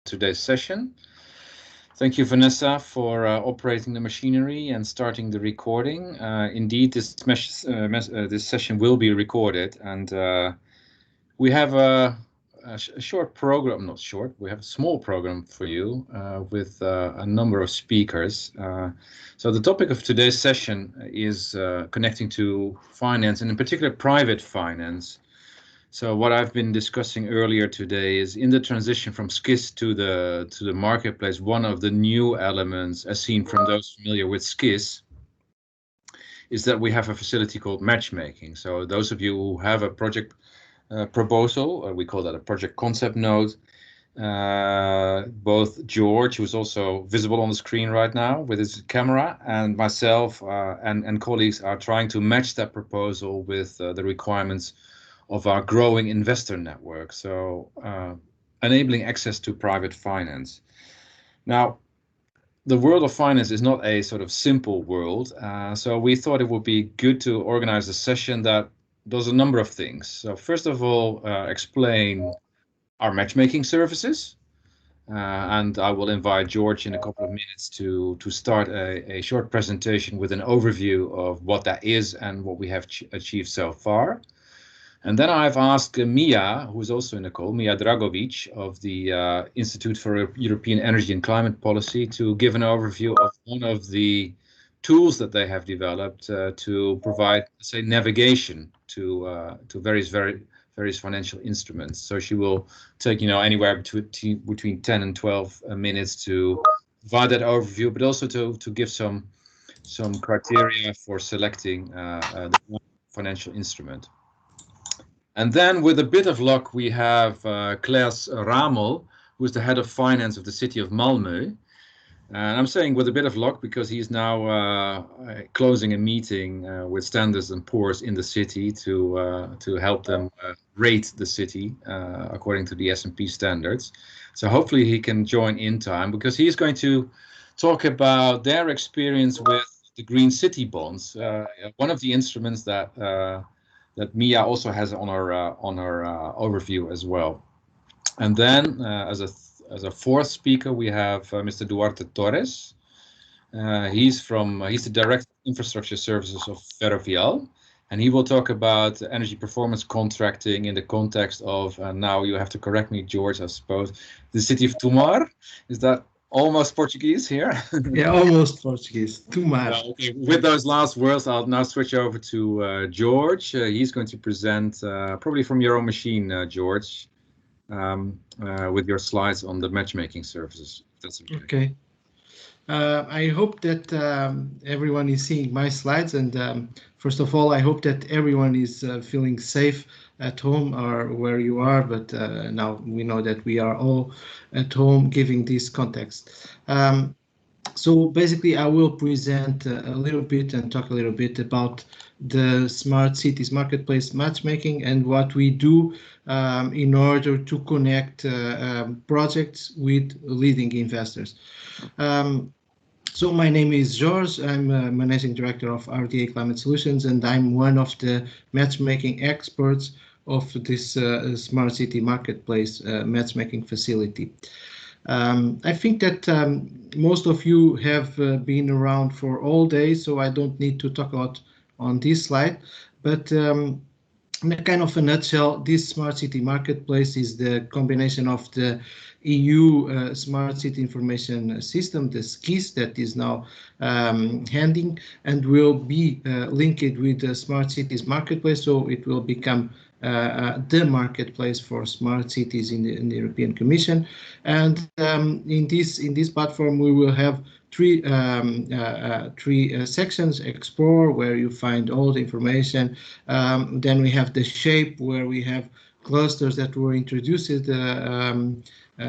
today's session. Thank you, Vanessa, for operating the machinery and starting the recording. Indeed, this session will be recorded, and we have a short program, not short, we have a small program for you with a number of speakers. So the topic of today's session is connecting to finance, and in particular private finance. So what I've been discussing earlier today is in the transition from SCIS to the marketplace, one of the new elements, as seen from those familiar with SCIS, is that we have a facility called matchmaking. So those of you who have a project proposal, we call that a project concept note, both Jorge, who's also visible on the screen right now with his camera, and myself and colleagues are trying to match that proposal with the requirements of our growing investor network, so enabling access to private finance. Now, the world of finance is not a sort of simple world, so we thought it would be good to organize a session that does a number of things. So first of all, explain our matchmaking services, and I will invite Jorge in a couple of minutes to start a short presentation with an overview of what that is and what we have achieved so far. And then I've asked Mia, who is also in the call, Mia Dragovic of the Institute for European Energy and Climate Policy, to give an overview of one of the tools that they have developed to provide, say, navigation to various financial instruments. So she will take, anywhere between 10 and 12 minutes to provide that overview, but also to give some criteria for selecting the financial instrument. And then, with a bit of luck, we have Claes Ramel, who is the head of finance of the city of Malmö. And I'm saying with a bit of luck because he's now closing a meeting with Standards & Poor's in the city to help them rate the city according to the S&P standards. So hopefully he can join in time, because he's going to talk about their experience with the green city bonds, one of the instruments that Mia also has on her overview as well. And then as a fourth speaker, we have Mr. Duarte Torres. He's the Director of Infrastructure Services of Ferrovial, and he will talk about energy performance contracting in the context of, now you have to correct me, Jorge, I suppose, the city of Tomar. Is that almost Portuguese here? Yeah, almost Portuguese. Tomar. Okay. With those last words, I'll now switch over to Jorge. He's going to present, probably from your own machine, Jorge, with your slides on the matchmaking services. That's okay. Okay. I hope that everyone is seeing my slides, and first of all, I hope that everyone is feeling safe at home or where you are, but now we know that we are all at home giving this context. So basically, I will present a little bit and talk a little bit about the Smart Cities Marketplace matchmaking and what we do in order to connect projects with leading investors. So my name is Jorge. I'm Managing Director of RDA Climate Solutions, and I'm one of the matchmaking experts of this Smart City Marketplace matchmaking facility. I think that most of you have been around for all day, so I don't need to talk a lot on this slide, but in a kind of a nutshell, this Smart City Marketplace is the combination of the EU Smart City Information System, the SCIS, that is now handing and will be linked with the Smart Cities Marketplace, so it will become the marketplace for smart cities in the European Commission. And in this platform, we will have three sections: Explore, where you find all the information. Then we have the Shape, where we have clusters that were introduced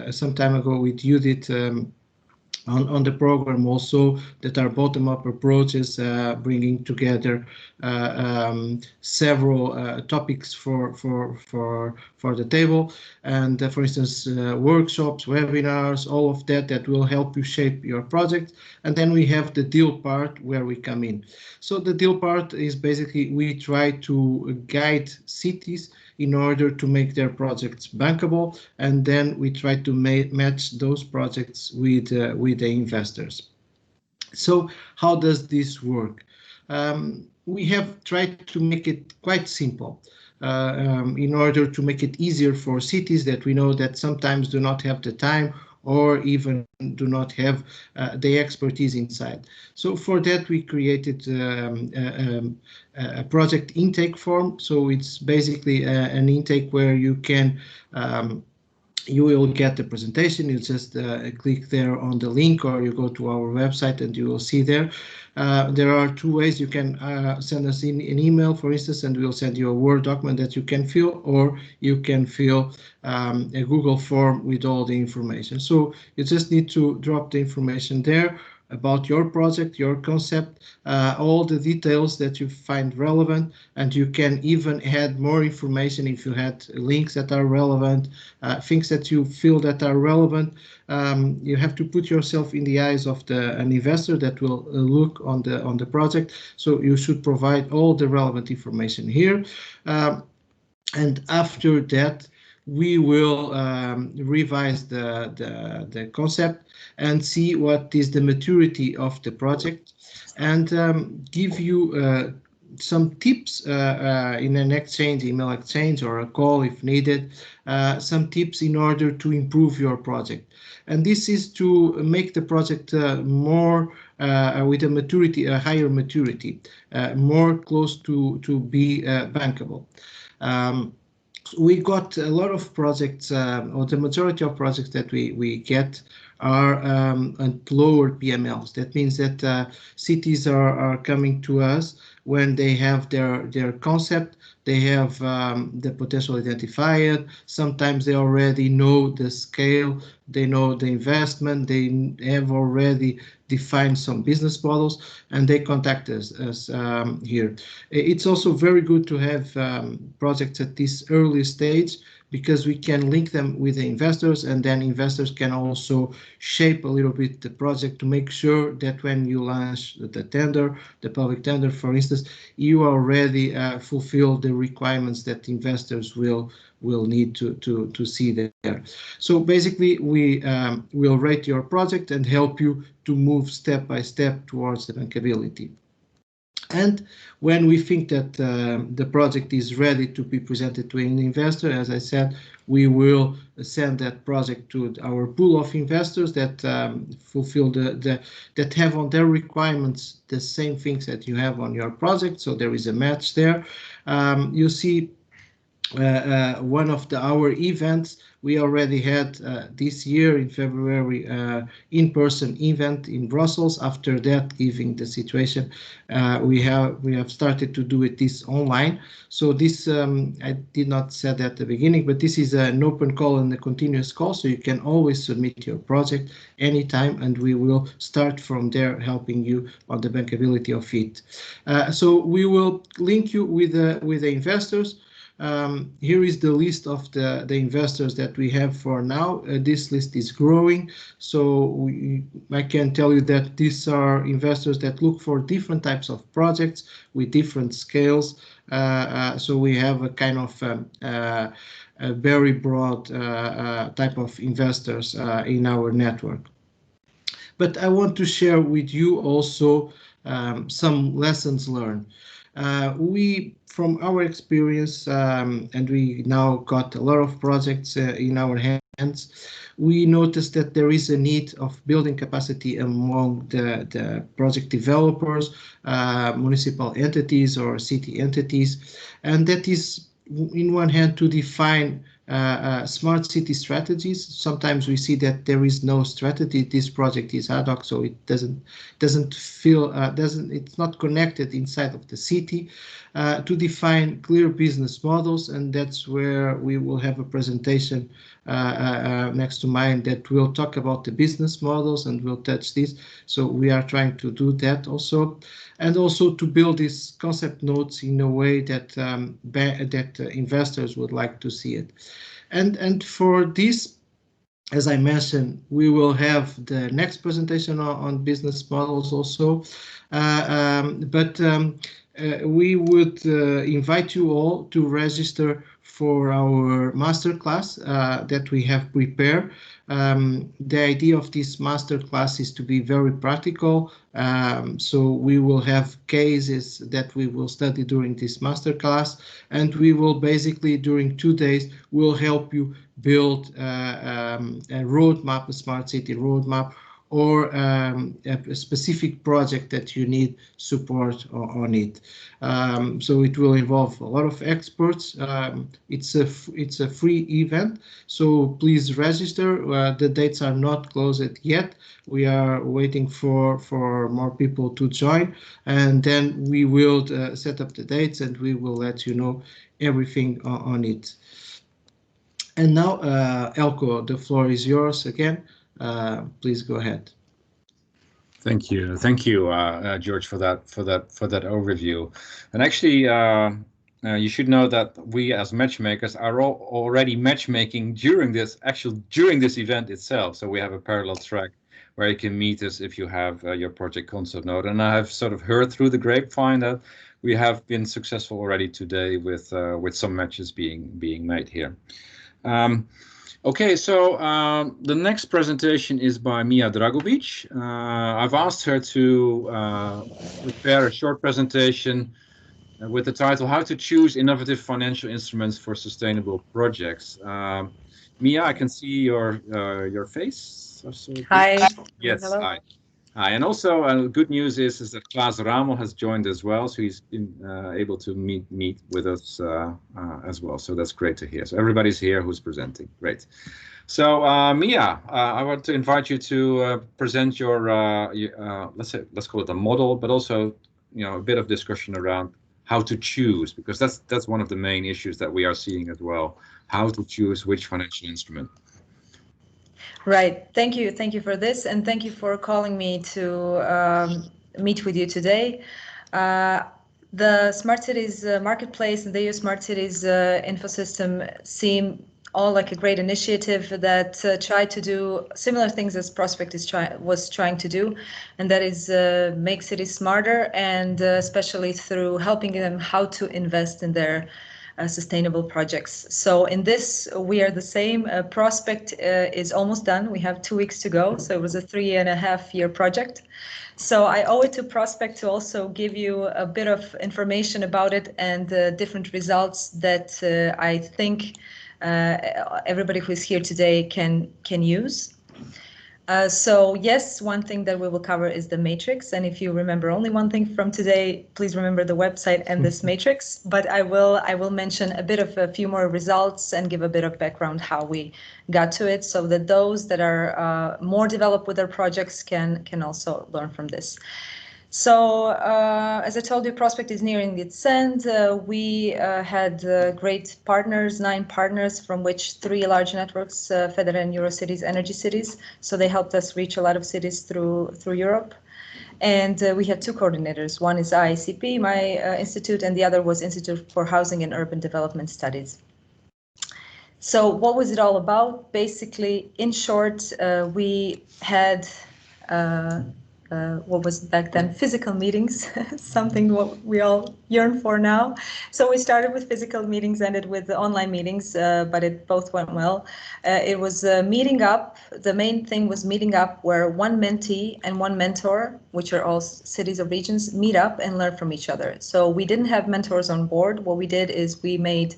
some time ago with Judith on the program, also that are bottom-up approaches, bringing together several topics for the table, and for instance workshops, webinars, all of that will help you shape your project. And then we have the deal part, where we come in. So the deal part is basically we try to guide cities in order to make their projects bankable, and then we try to match those projects with the investors. So how does this work? We have tried to make it quite simple in order to make it easier for cities that we know that sometimes do not have the time or even do not have the expertise inside. So for that, we created a project intake form. So it's basically an intake where you can you will get the presentation. You just click there on the link, or you go to our website and you will see there. There are two ways. You can send us in an email, for instance, and we'll send you a Word document that you can fill, or you can fill a Google form with all the information. So you just need to drop the information there about your project, your concept, all the details that you find relevant, and you can even add more information if you had links that are relevant, things that you feel that are relevant. You have to put yourself in the eyes of an investor that will look on the project. So you should provide all the relevant information here, and after that, we will revise the concept and see what is the maturity of the project, and give you some tips in an exchange, email exchange or a call if needed, some tips in order to improve your project. And this is to make the project more with a maturity, a higher maturity, more close to be bankable. We got a lot of projects, or the majority of projects that we get are at lower PMLs. That means that cities are coming to us when they have their concept, they have the potential identified. Sometimes they already know the scale, they know the investment, they have already defined some business models, and they contact us here. It's also very good to have projects at this early stage, because we can link them with the investors, and then investors can also shape a little bit the project to make sure that when you launch the tender, the public tender, for instance, you already fulfill the requirements that investors will need to see there. So basically, we will rate your project and help you to move step by step towards the bankability. And when we think that the project is ready to be presented to an investor, as I said, we will send that project to our pool of investors that fulfill that have on their requirements the same things that you have on your project. So there is a match there. You see, one of our events we already had this year in February, in-person event in Brussels. After that, given the situation, we have started to do it this online. So this I did not say that at the beginning, but this is an open call and a continuous call, so you can always submit your project anytime, and we will start from there helping you on the bankability of it. So we will link you with the investors. Here is the list of the investors that we have for now. This list is growing, so I can tell you that these are investors that look for different types of projects with different scales. So we have a kind of a very broad type of investors in our network. But I want to share with you also some lessons learned. From our experience, and we now got a lot of projects in our hands, we noticed that there is a need of building capacity among the project developers, municipal entities or city entities, and that is, in one hand, to define smart city strategies. Sometimes we see that there is no strategy. This project is ad hoc, so it doesn't feel it's not connected inside of the city. To define clear business models, and that's where we will have a presentation next to mine that will talk about the business models, and we'll touch this. So we are trying to do that also, and also to build these concept notes in a way that investors would like to see it. And for this, as I mentioned, we will have the next presentation on business models also, we would invite you all to register for our masterclass that we have prepared. The idea of this masterclass is to be very practical. So we will have cases that we will study during this masterclass, and we will basically during 2 days will help you build a roadmap, a smart city roadmap, or a specific project that you need support on it. So it will involve a lot of experts. It's a free event, so please register. The dates are not closed yet. We are waiting for more people to join, and then we will set up the dates and we will let you know everything on it. And now, Eelco, the floor is yours again. Please go ahead. Thank you, George, for that overview. And actually, you should know that we as matchmakers are already matchmaking during this event itself. So we have a parallel track where you can meet us if you have your project concept note. And I have sort of heard through the grapevine that we have been successful already today with some matches being made here. Okay, so the next presentation is by Mia Dragovic. I've asked her to prepare a short presentation with the title "How to Choose Innovative Financial Instruments for Sustainable Projects." Mia, I can see your face. Hi. Yes. Hello. Hi. Hi. And also, good news is that Claes Ramel has joined as well, so he's been able to meet with us as well. So that's great to hear. So everybody's here who's presenting. Great. So Mia, I want to invite you to present your let's call it a model, but also a bit of discussion around how to choose, because that's one of the main issues that we are seeing as well. How to choose which financial instrument. Right. Thank you for this, and thank you for calling me to meet with you today. The Smart Cities Marketplace and the EU Smart Cities Infosystem seem all like a great initiative that tried to do similar things as Prospect was trying to do, and that is make cities smarter, and especially through helping them how to invest in their sustainable projects. So in this, we are the same. Prospect is almost done. We have 2 weeks to go. So it was a 3.5-year project. So I owe it to Prospect to also give you a bit of information about it and different results that I think everybody who is here today can use. So yes, one thing that we will cover is the matrix. And if you remember only one thing from today, please remember the website and this matrix. But I will mention a few more results and give a bit of background how we got to it, so that those that are more developed with their projects can also learn from this. So as I told you, Prospect is nearing its end. We had great partners, 9 partners, from which 3 large networks, Federal and Eurocities, Energy Cities. So they helped us reach a lot of cities through Europe. And we had 2 coordinators. One is IEECP, my institute, and the other was Institute for Housing and Urban Development Studies. So what was it all about? Basically, in short, we had what was back then physical meetings, something what we all yearn for now. So we started with physical meetings, ended with online meetings, but it both went well. It was meeting up. The main thing was meeting up where one mentee and one mentor, which are all cities or regions, meet up and learn from each other. So we didn't have mentors on board. What we did is we made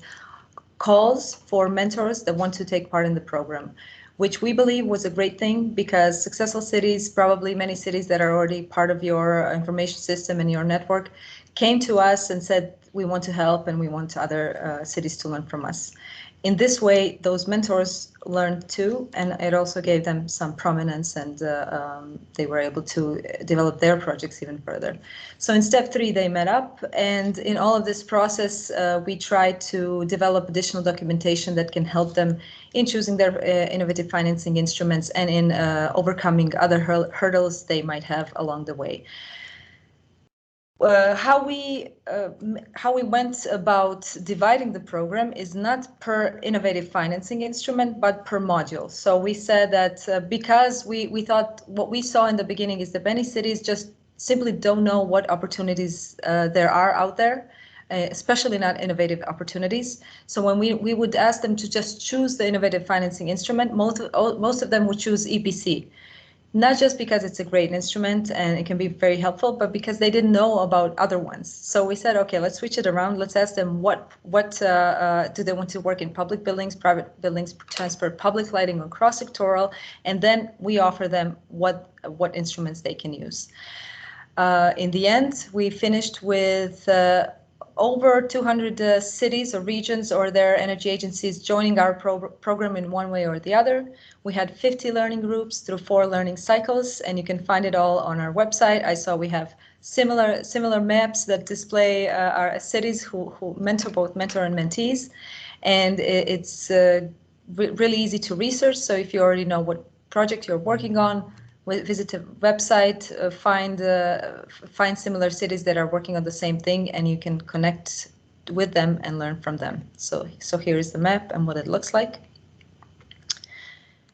calls for mentors that want to take part in the program, which we believe was a great thing, because successful cities, probably many cities that are already part of your information system and your network, came to us and said, we want to help and we want other cities to learn from us. In this way, those mentors learned too, and it also gave them some prominence, and they were able to develop their projects even further. So in step 3, they met up, and in all of this process, we tried to develop additional documentation that can help them in choosing their innovative financing instruments and in overcoming other hurdles they might have along the way. How we went about dividing the program is not per innovative financing instrument, but per module. So we said that because we thought what we saw in the beginning is that many cities just simply don't know what opportunities there are out there. especially not innovative opportunities. So when we would ask them to just choose the innovative financing instrument, most of them would choose EPC. Not just because it's a great instrument and it can be very helpful, but because they didn't know about other ones. So we said, okay, let's switch it around. Let's ask them what do they want to work in: public buildings, private buildings, transport, public lighting, or cross-sectoral, and then we offer them what instruments they can use. In the end, we finished with over 200 cities or regions or their energy agencies joining our program in one way or the other. We had 50 learning groups through 4 learning cycles, and you can find it all on our website. I saw we have similar maps that display our cities who mentor both mentor and mentees, and it's really easy to research. So if you already know what project you're working on, visit the website, find similar cities that are working on the same thing, and you can connect with them and learn from them. So here is the map and what it looks like.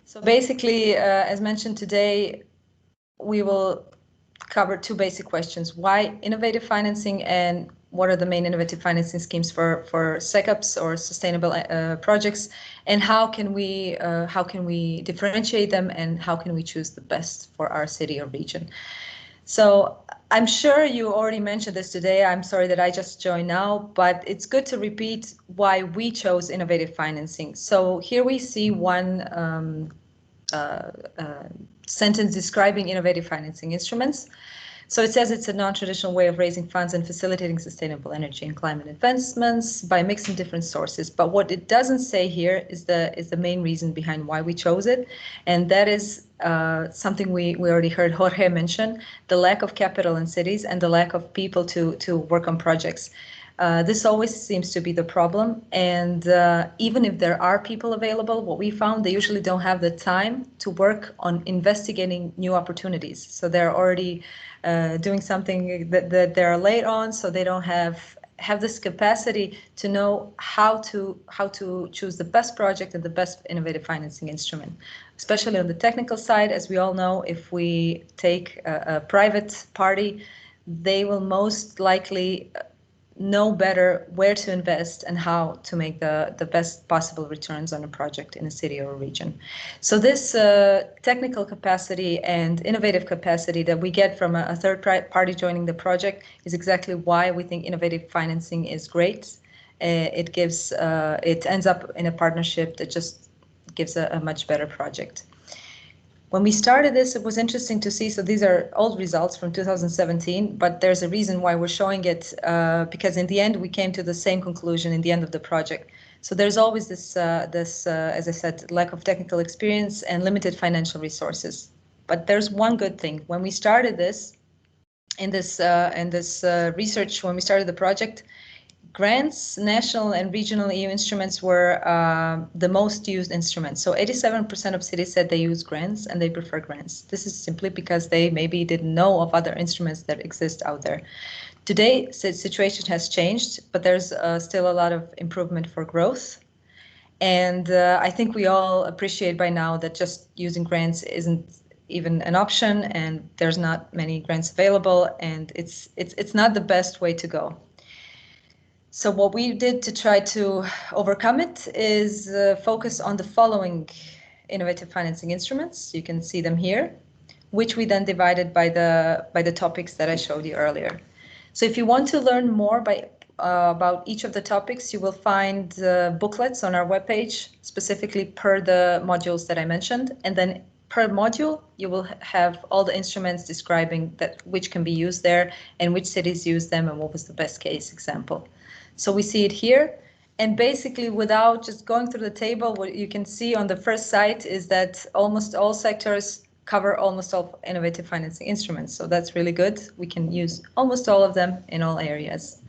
So basically, as mentioned today, we will cover 2 basic questions: why innovative financing, and what are the main innovative financing schemes for SecOps or sustainable projects, and how can we differentiate them, and how can we choose the best for our city or region. So I'm sure you already mentioned this today. I'm sorry that I just joined now, but it's good to repeat why we chose innovative financing. So here we see one sentence describing innovative financing instruments. So it says it's a non-traditional way of raising funds and facilitating sustainable energy and climate investments by mixing different sources. But what it doesn't say here is the main reason behind why we chose it, and that is something we already heard Jorge mention: the lack of capital in cities and the lack of people to work on projects. This always seems to be the problem, and even if there are people available, what we found, they usually don't have the time to work on investigating new opportunities. So they're already doing something that they're late on, so they don't have this capacity to know how to choose the best project and the best innovative financing instrument. Especially on the technical side, as we all know, if we take a private party, they will most likely know better where to invest and how to make the best possible returns on a project in a city or a region. So this technical capacity and innovative capacity that we get from a third party joining the project is exactly why we think innovative financing is great. It ends up in a partnership that just gives a much better project. When we started this, it was interesting to see, so these are old results from 2017, but there's a reason why we're showing it, because in the end, we came to the same conclusion in the end of the project. So there's always this, as I said, lack of technical experience and limited financial resources. But there's one good thing. When we started this, in this research, when we started the project, grants, national and regional EU instruments were the most used instruments. So 87% of cities said they use grants and they prefer grants. This is simply because they maybe didn't know of other instruments that exist out there. Today, the situation has changed, but there's still a lot of improvement for growth. And I think we all appreciate by now that just using grants isn't even an option, and there's not many grants available, and it's not the best way to go. So what we did to try to overcome it is focus on the following innovative financing instruments. You can see them here, which we then divided by the topics that I showed you earlier. So if you want to learn more about each of the topics, you will find booklets on our webpage, specifically per the modules that I mentioned. And then per module, you will have all the instruments describing which can be used there and which cities use them and what was the best case example. So we see it here, and basically without just going through the table, what you can see on the first site is that almost all sectors cover almost all innovative financing instruments. So that's really good. We can use almost all of them in all areas.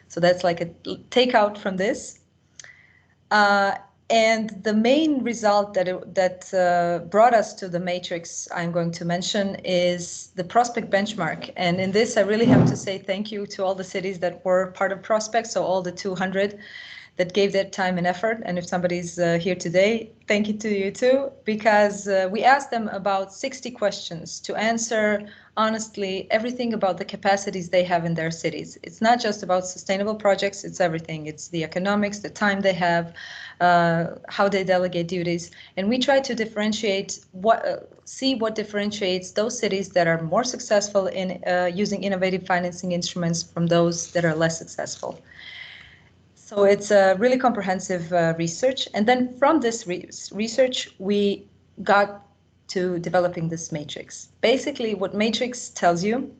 So that's like a takeout from this. And the main result that brought us to the matrix I'm going to mention is the Prospect benchmark. And in this, I really have to say thank you to all the cities that were part of Prospect, so all the 200. that gave their time and effort. And if somebody's here today, thank you to you too, because we asked them about 60 questions to answer honestly everything about the capacities they have in their cities. It's not just about sustainable projects, it's everything. It's the economics, the time they have, how they delegate duties. And we try to differentiate see what differentiates those cities that are more successful in using innovative financing instruments from those that are less successful. So it's a really comprehensive research. And then from this research, we got to developing this matrix. Basically, what matrix tells you,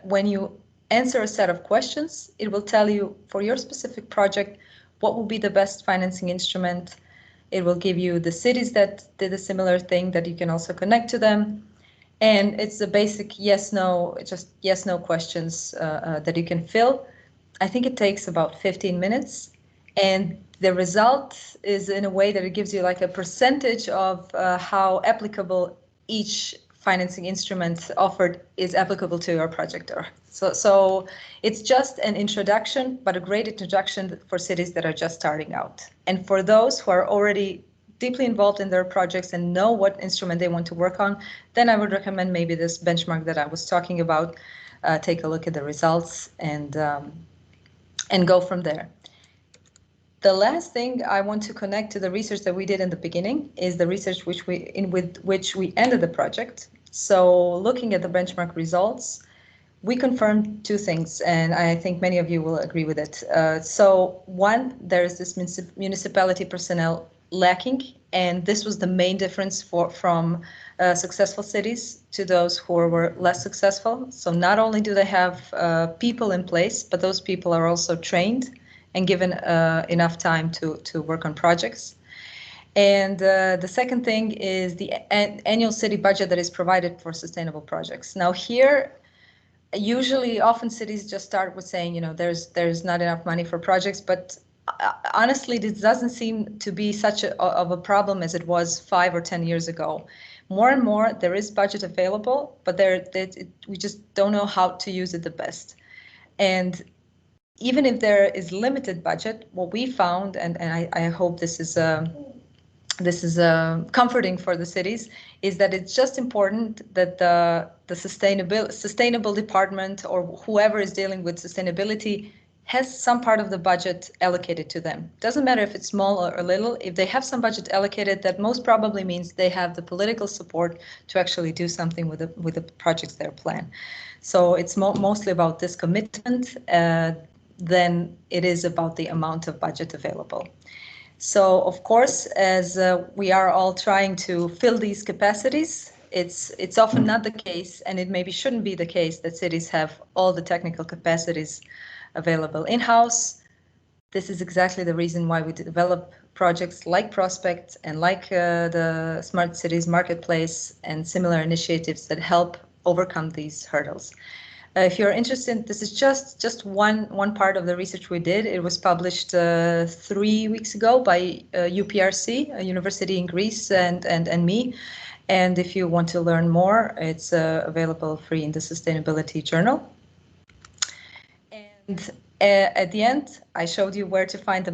when you answer a set of questions, it will tell you for your specific project, what will be the best financing instrument. It will give you the cities that did a similar thing that you can also connect to them. And it's the basic yes/no, just yes/no questions that you can fill. I think it takes about 15 minutes. And the result is in a way that it gives you like a percentage of how applicable each financing instrument offered is applicable to your project. So it's just an introduction, but a great introduction for cities that are just starting out. And for those who are already deeply involved in their projects and know what instrument they want to work on, then I would recommend maybe this benchmark that I was talking about. Take a look at the results and go from there. The last thing I want to connect to the research that we did in the beginning is the research with which we ended the project. So looking at the benchmark results, we confirmed two things, and I think many of you will agree with it. So one, there is this municipality personnel lacking, and this was the main difference from successful cities to those who were less successful. So not only do they have people in place, but those people are also trained and given enough time to work on projects. And the second thing is the annual city budget that is provided for sustainable projects. Now here, usually often cities just start with saying, you know, there's not enough money for projects, but honestly, this doesn't seem to be such of a problem as it was 5 or 10 years ago. More and more, there is budget available, but we just don't know how to use it the best. And even if there is limited budget, what we found, and I hope this is comforting for the cities, is that it's just important that the sustainable department or whoever is dealing with sustainability has some part of the budget allocated to them. Doesn't matter if it's small or little, if they have some budget allocated, that most probably means they have the political support to actually do something with the projects they're planned. So it's mostly about this commitment than it is about the amount of budget available. So of course, as we are all trying to fill these capacities, it's often not the case, and it maybe shouldn't be the case, that cities have all the technical capacities available in-house. This is exactly the reason why we develop projects like Prospect and like the Smart Cities Marketplace and similar initiatives that help overcome these hurdles. If you're interested, this is just one part of the research we did. It was published 3 weeks ago by UPRC, a university in Greece, and me. And if you want to learn more, it's available free in the Sustainability Journal. And at the end, I showed you where to find the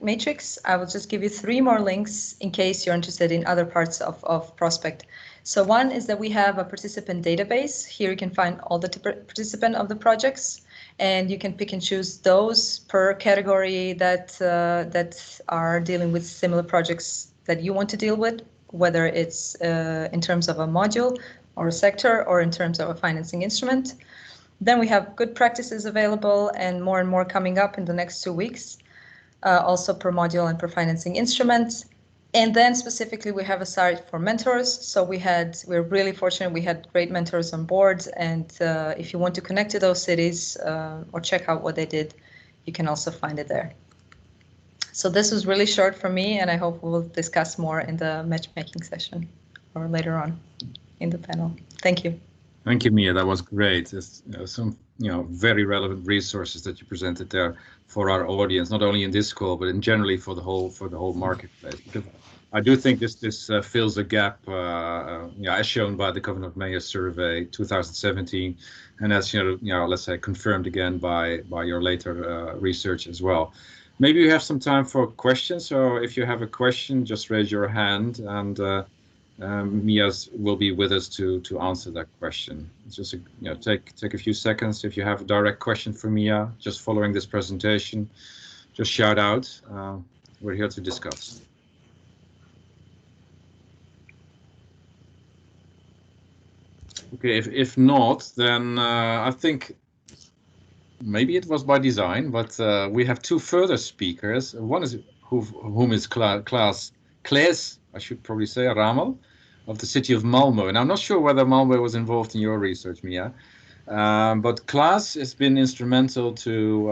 matrix. I will just give you 3 more links in case you're interested in other parts of Prospect. So one is that we have a participant database. Here you can find all the participants of the projects, and you can pick and choose those per category that are dealing with similar projects that you want to deal with, whether it's in terms of a module or a sector or in terms of a financing instrument. Then we have good practices available and more coming up in the next 2 weeks, also per module and per financing instrument. And then specifically, we have a site for mentors. So we're really fortunate. We had great mentors on board. And if you want to connect to those cities or check out what they did, you can also find it there. So this was really short for me, and I hope we'll discuss more in the matchmaking session or later on in the panel. Thank you. Thank you, Mia. That was great. It's, some very relevant resources that you presented there for our audience, not only in this call, but in generally for the whole marketplace. Because I do think this fills a gap, as shown by the Governor of Mayor survey 2017, and as let's say confirmed again by your later research as well. maybe you have some time for questions. So if you have a question, just raise your hand, and Mia will be with us to answer that question. It's just take a few seconds. If you have a direct question for Mia, just following this presentation, just shout out. We're here to discuss. Okay, if not, then I think maybe it was by design, but we have two further speakers. One is whom is Claes, I should probably say, Ramel, of the city of Malmö. And I'm not sure whether Malmö was involved in your research, Mia, but Claes has been instrumental to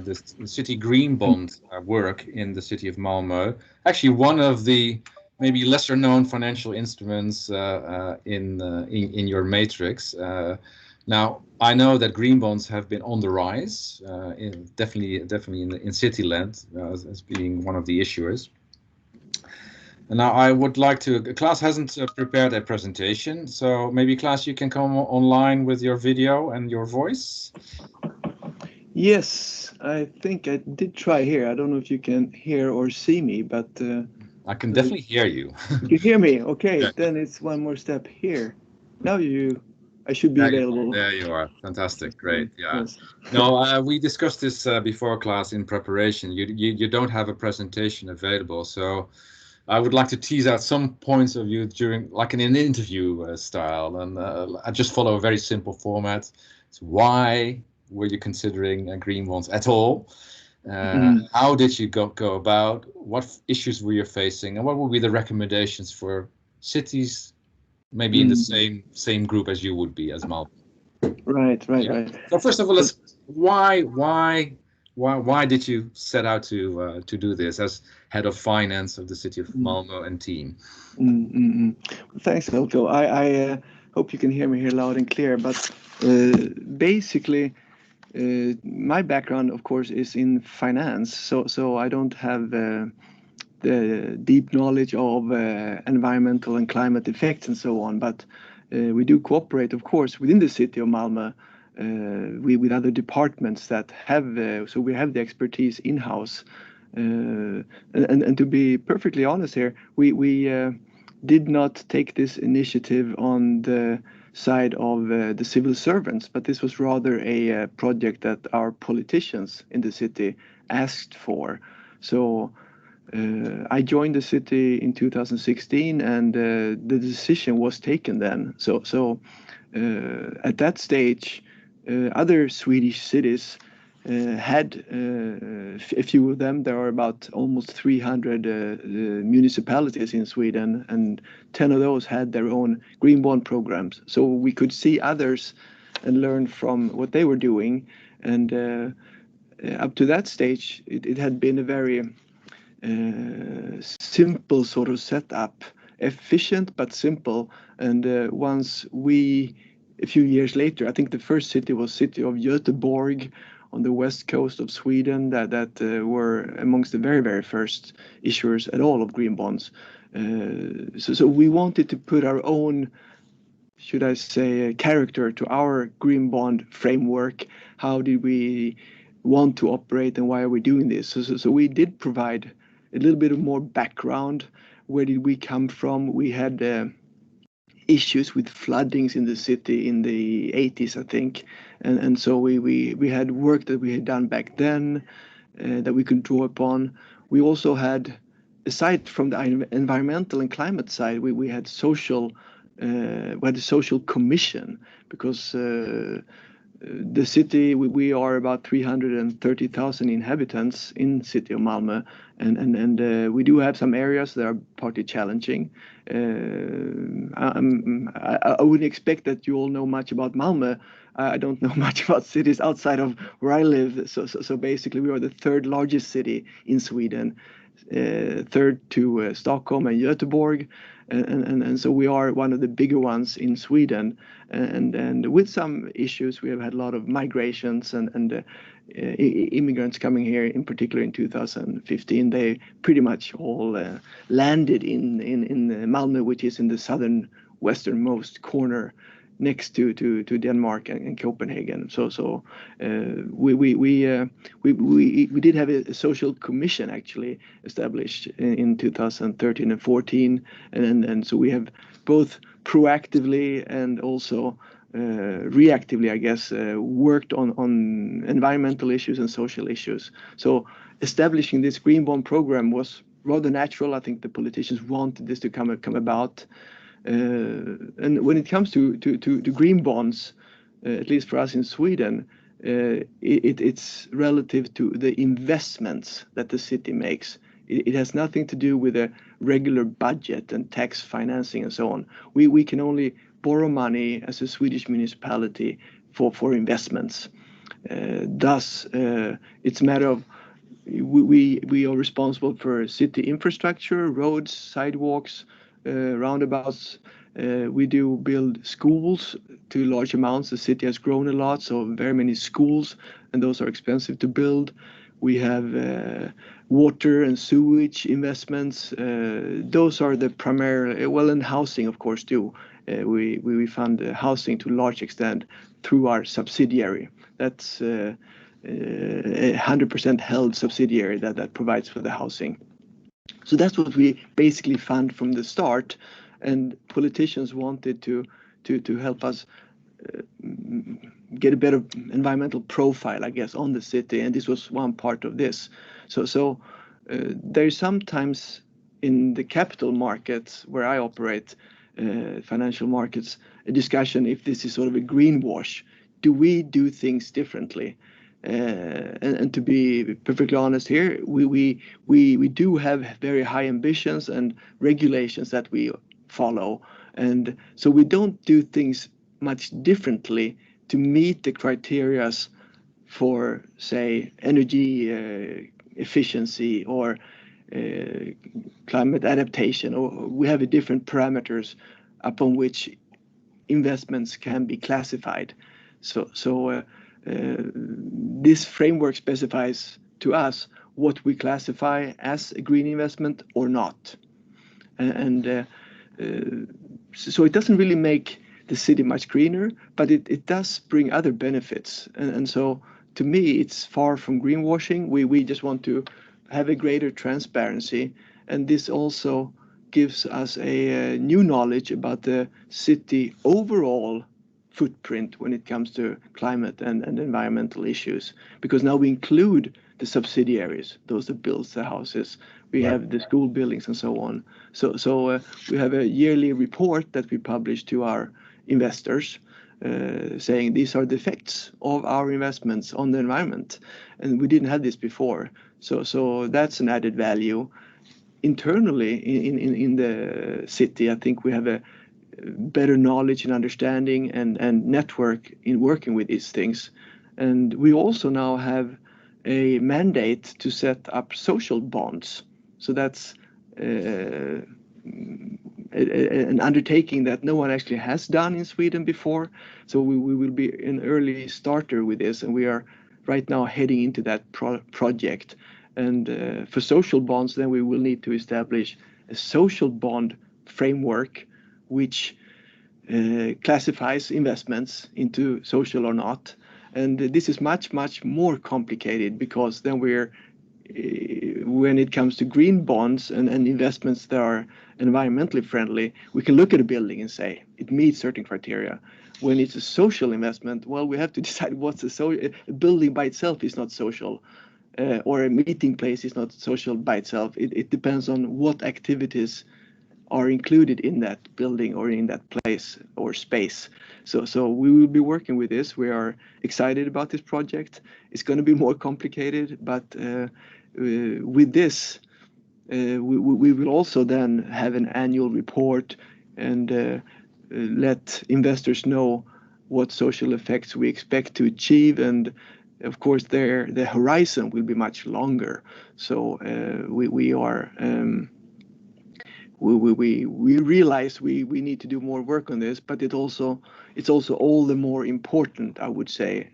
the city green bond work in the city of Malmö. Actually, one of the maybe lesser known financial instruments in your matrix. Now, I know that green bonds have been on the rise, definitely in city land as being one of the issuers. And now I would like to, Claes hasn't prepared a presentation, so maybe Claes, you can come online with your video and your voice. Yes, I think I did try here. I don't know if you can hear or see me, but I can definitely hear you. You hear me? Okay, Yeah. Then it's one more step here. Now I should be available. There you are. Fantastic. Great. Yeah. Yes. No, we discussed this before class in preparation. You don't have a presentation available, so I would like to tease out some points of view during, like in an interview style, and I just follow a very simple format. It's why were you considering green bonds at all? How did you go about? What issues were you facing, and what would be the recommendations for cities, maybe in the same group as you would be as Malmö? Right. So first of all, why did you set out to do this as head of finance of the city of Malmö and team? Thanks, Eelco. I hope you can hear me here loud and clear. But basically, my background, of course, is in finance. So I don't have the deep knowledge of environmental and climate effects and so on. But we do cooperate, of course, within the city of Malmö with other departments that have, so we have the expertise in-house. And to be perfectly honest here, we did not take this initiative on the side of the civil servants, but this was rather a project that our politicians in the city asked for. So I joined the city in 2016, and the decision was taken then. So at that stage, other Swedish cities had a few of them. There are about almost 300 municipalities in Sweden, and 10 of those had their own green bond programs. So we could see others and learn from what they were doing. And up to that stage, it had been a very simple sort of setup, efficient but simple. And once a few years later, I think the first city was city of Göteborg on the west coast of Sweden that were amongst the very, very first issuers at all of green bonds. So we wanted to put our own, should I say, character to our green bond framework. How did we want to operate, and why are we doing this? So we did provide a little bit of more background. Where did we come from? We had issues with floodings in the city in the 80s, I think. And so we had work that we had done back then that we could draw upon. We also had, aside from the environmental and climate side, we had social, we had a social commission, because the city, we are about 330,000 inhabitants in city of Malmö, and we do have some areas that are partly challenging. I wouldn't expect that you all know much about Malmö. I don't know much about cities outside of where I live. So basically, we are the third largest city in Sweden, third to Stockholm and Göteborg. And so we are one of the bigger ones in Sweden, and with some issues. We have had a lot of migrations and immigrants coming here, in particular in 2015. They pretty much all landed in Malmö, which is in the southern westernmost corner next to Denmark and Copenhagen. So we did have a social commission actually established in 2013 and 14, and so we have both proactively and also reactively, I guess, worked on environmental issues and social issues. So establishing this green bond program was rather natural. I think the politicians wanted this to come about. And when it comes to green bonds, at least for us in Sweden, it's relative to the investments that the city makes. It has nothing to do with a regular budget and tax financing and so on. We can only borrow money as a Swedish municipality for investments. Thus, it's a matter of we are responsible for city infrastructure, roads, sidewalks, roundabouts. We do build schools to large amounts. The city has grown a lot, so very many schools, and those are expensive to build. We have water and sewage investments. Those are the primary, well, and housing, of course, too. We fund housing to a large extent through our subsidiary. That's a 100% held subsidiary that provides for the housing. So that's what we basically fund from the start, and politicians wanted to help us get a better environmental profile, I guess, on the city, and this was one part of this. So there's sometimes in the capital markets where I operate, financial markets, a discussion if this is sort of a greenwash. Do we do things differently? And to be perfectly honest here, we do have very high ambitions and regulations that we follow, and so we don't do things much differently to meet the criteria for, say, energy efficiency or climate adaptation, or we have a different parameters upon which investments can be classified. So this framework specifies to us what we classify as a green investment or not. And so it doesn't really make the city much greener, but it does bring other benefits. And so to me, it's far from greenwashing. We just want to have a greater transparency. And this also gives us a new knowledge about the city overall footprint when it comes to climate and environmental issues, because now we include the subsidiaries, those that build the houses. We have the school buildings and so on. So we have a yearly report that we publish to our investors, saying these are the effects of our investments on the environment, and we didn't have this before. So that's an added value. Internally in the city, I think we have a better knowledge and understanding and network in working with these things. And we also now have a mandate to set up social bonds. So that's an undertaking that no one actually has done in Sweden before. So we will be an early starter with this, and we are right now heading into that project. And for social bonds, then we will need to establish a social bond framework which classifies investments into social or not. And this is much more complicated, because then when it comes to green bonds and investments that are environmentally friendly, we can look at a building and say it meets certain criteria. When it's a social investment, well, we have to decide what's a building by itself is not social, or a meeting place is not social by itself. It depends on what activities are included in that building or in that place or space. So we will be working with this. We are excited about this project. It's going to be more complicated, but with this, we will also then have an annual report and let investors know what social effects we expect to achieve. And of course, the horizon will be much longer. So we are we realize we need to do more work on this, but it's also all the more important, I would say,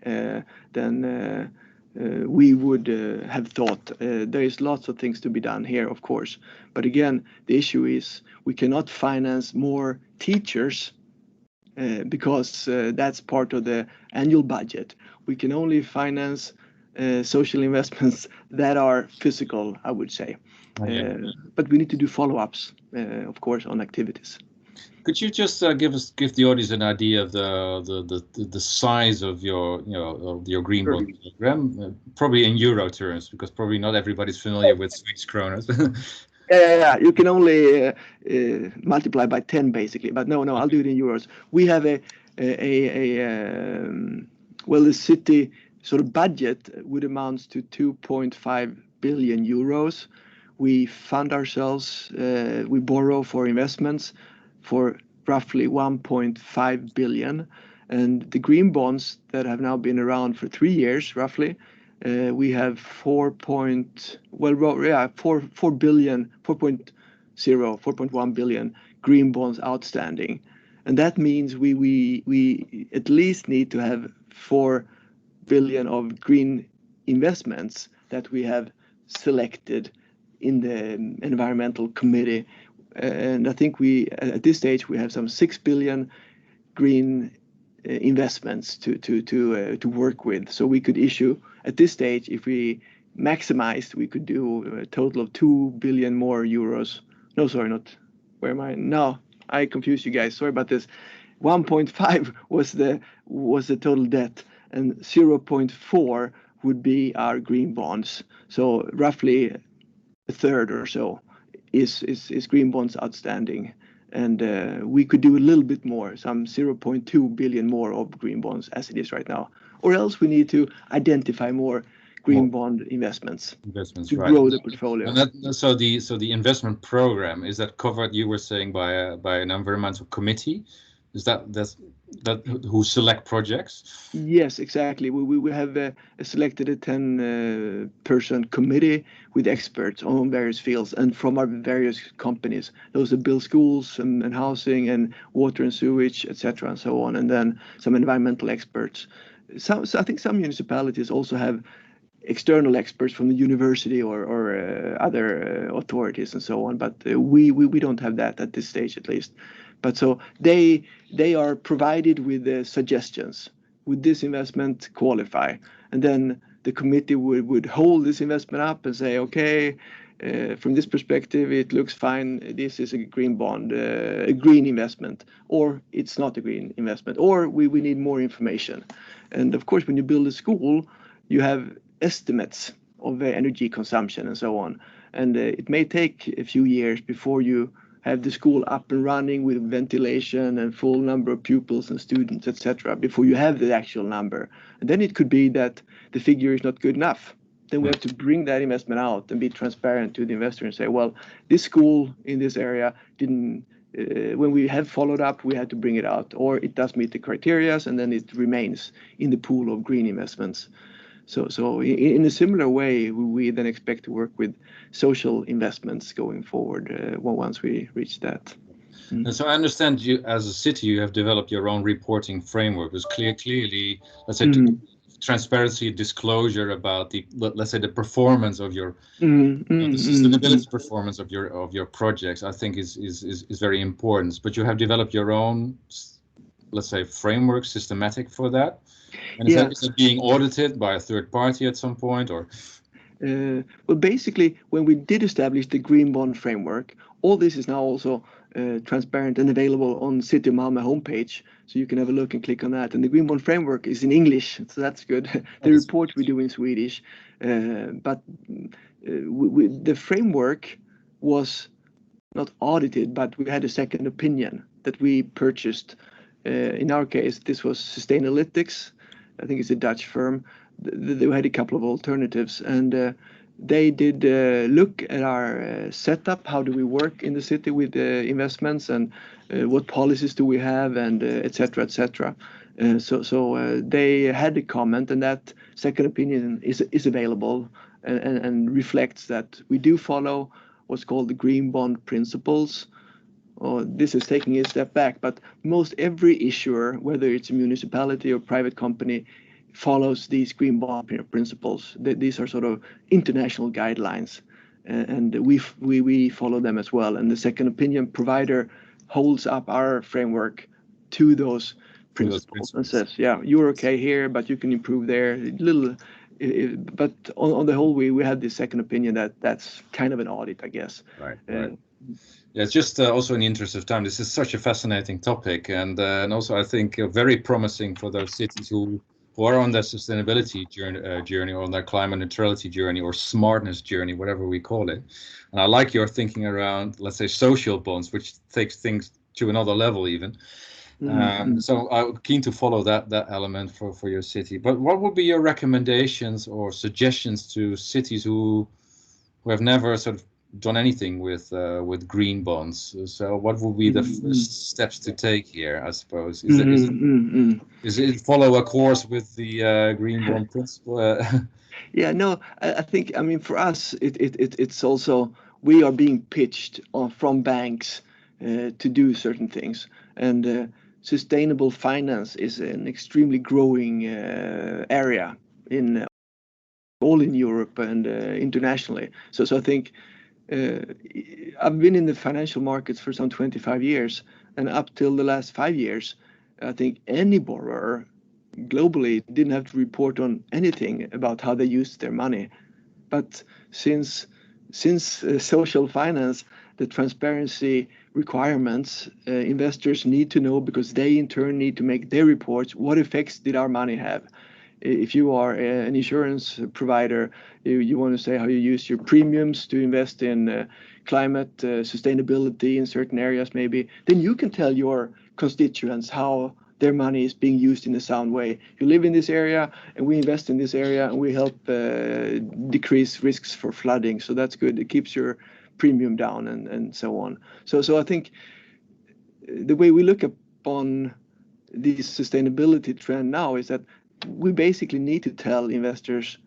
than we would have thought. There is lots of things to be done here, of course, but again, the issue is we cannot finance more teachers because that's part of the annual budget. We can only finance social investments that are physical, I would say. But we need to do follow-ups, of course, on activities. Could you just give the audience an idea of the size of your your green bond program, probably in euro terms, because probably not everybody's familiar with Swedish kronor. Yeah, you can only multiply by 10 basically, but no, I'll do it in euros. We have well, the city sort of budget would amount to 2.5 billion euros. We fund ourselves, we borrow for investments for roughly 1.5 billion. And the green bonds that have now been around for 3 years, roughly, we have 4.1 billion green bonds outstanding. And that means we at least need to have 4 billion of green investments that we have selected in the environmental committee. And I think at this stage, we have some 6 billion green investments to work with. So we could issue at this stage, if we maximized, we could do a total of 2 billion more euros. No, sorry, not. Where am I? No, I confused you guys. Sorry about this. 1.5 was the total debt, and 0.4 would be our green bonds. So roughly a third or so is green bonds outstanding. And we could do a little bit more, some 0.2 billion more of green bonds as it is right now. Or else we need to identify more green bond investments to grow the portfolio. And so the investment program, is that covered, you were saying, by an environmental committee? Is that who select projects? Yes, exactly. We have selected a 10-person committee with experts on various fields and from our various companies. Those that build schools and housing and water and sewage, etc., and so on. And then some environmental experts. So I think some municipalities also have external experts from the university or other authorities and so on. But we don't have that at this stage, at least. But so they are provided with suggestions. Would this investment qualify? And then the committee would hold this investment up and say, okay, from this perspective, it looks fine. This is a green bond, a green investment, or it's not a green investment, or we need more information. And of course, when you build a school, you have estimates of energy consumption and so on. And it may take a few years before you have the school up and running with ventilation and full number of pupils and students, etc., before you have the actual number. And then it could be that the figure is not good enough. Then we have to bring that investment out and be transparent to the investor and say, well, this school in this area didn't, when we have followed up, we had to bring it out, or it does meet the criteria, and then it remains in the pool of green investments. So in a similar way, we then expect to work with social investments going forward once we reach that. And so I understand you, as a city, you have developed your own reporting framework. It's clearly, let's say, transparency, disclosure about the, let's say, the performance of your, the sustainability performance of your projects. I think is very important. But you have developed your own, let's say, framework, systematic for that. And is that being audited by a third party at some point, or? Well, basically, when we did establish the green bond framework, all this is now also transparent and available on City of Malmö homepage. So you can have a look and click on that. And the green bond framework is in English, so that's good. The report we do in Swedish. But the framework was not audited, but we had a second opinion that we purchased. In our case, this was Sustainalytics. I think it's a Dutch firm. They had a couple of alternatives, and they did look at our setup. How do we work in the city with investments, and what policies do we have, and etc. etc. So they had a comment, and that second opinion is available and reflects that we do follow what's called the green bond principles. This is taking a step back, but most every issuer, whether it's a municipality or private company, follows these green bond principles. These are sort of international guidelines, and we follow them as well. And the second opinion provider holds up our framework to those principles and says, yeah, you're okay here, but you can improve there. But on the whole, we had this second opinion that's kind of an audit, I guess. Right. Yeah, it's just also in the interest of time. This is such a fascinating topic, and also I think very promising for those cities who are on their sustainability journey or on their climate neutrality journey or smartness journey, whatever we call it. And I like your thinking around, let's say, social bonds, which takes things to another level even. So I'm keen to follow that element for your city. But what would be your recommendations or suggestions to cities who have never sort of done anything with green bonds? So what would be the first steps to take here, I suppose? Is it follow a course with the green bond principle? Yeah, no, I think, I mean, for us, it's also, we are being pitched from banks to do certain things. And sustainable finance is an extremely growing area in all in Europe and internationally. So I think I've been in the financial markets for some 25 years, and up till the last 5 years, I think any borrower globally didn't have to report on anything about how they used their money. But since social finance, the transparency requirements, investors need to know, because they in turn need to make their reports. What effects did our money have? If you are an insurance provider, you want to say how you use your premiums to invest in climate sustainability in certain areas maybe, then you can tell your constituents how their money is being used in a sound way. You live in this area and we invest in this area and we help decrease risks for flooding. So that's good. It keeps your premium down and so on. So I think the way we look upon this sustainability trend now is that we basically need to tell investors,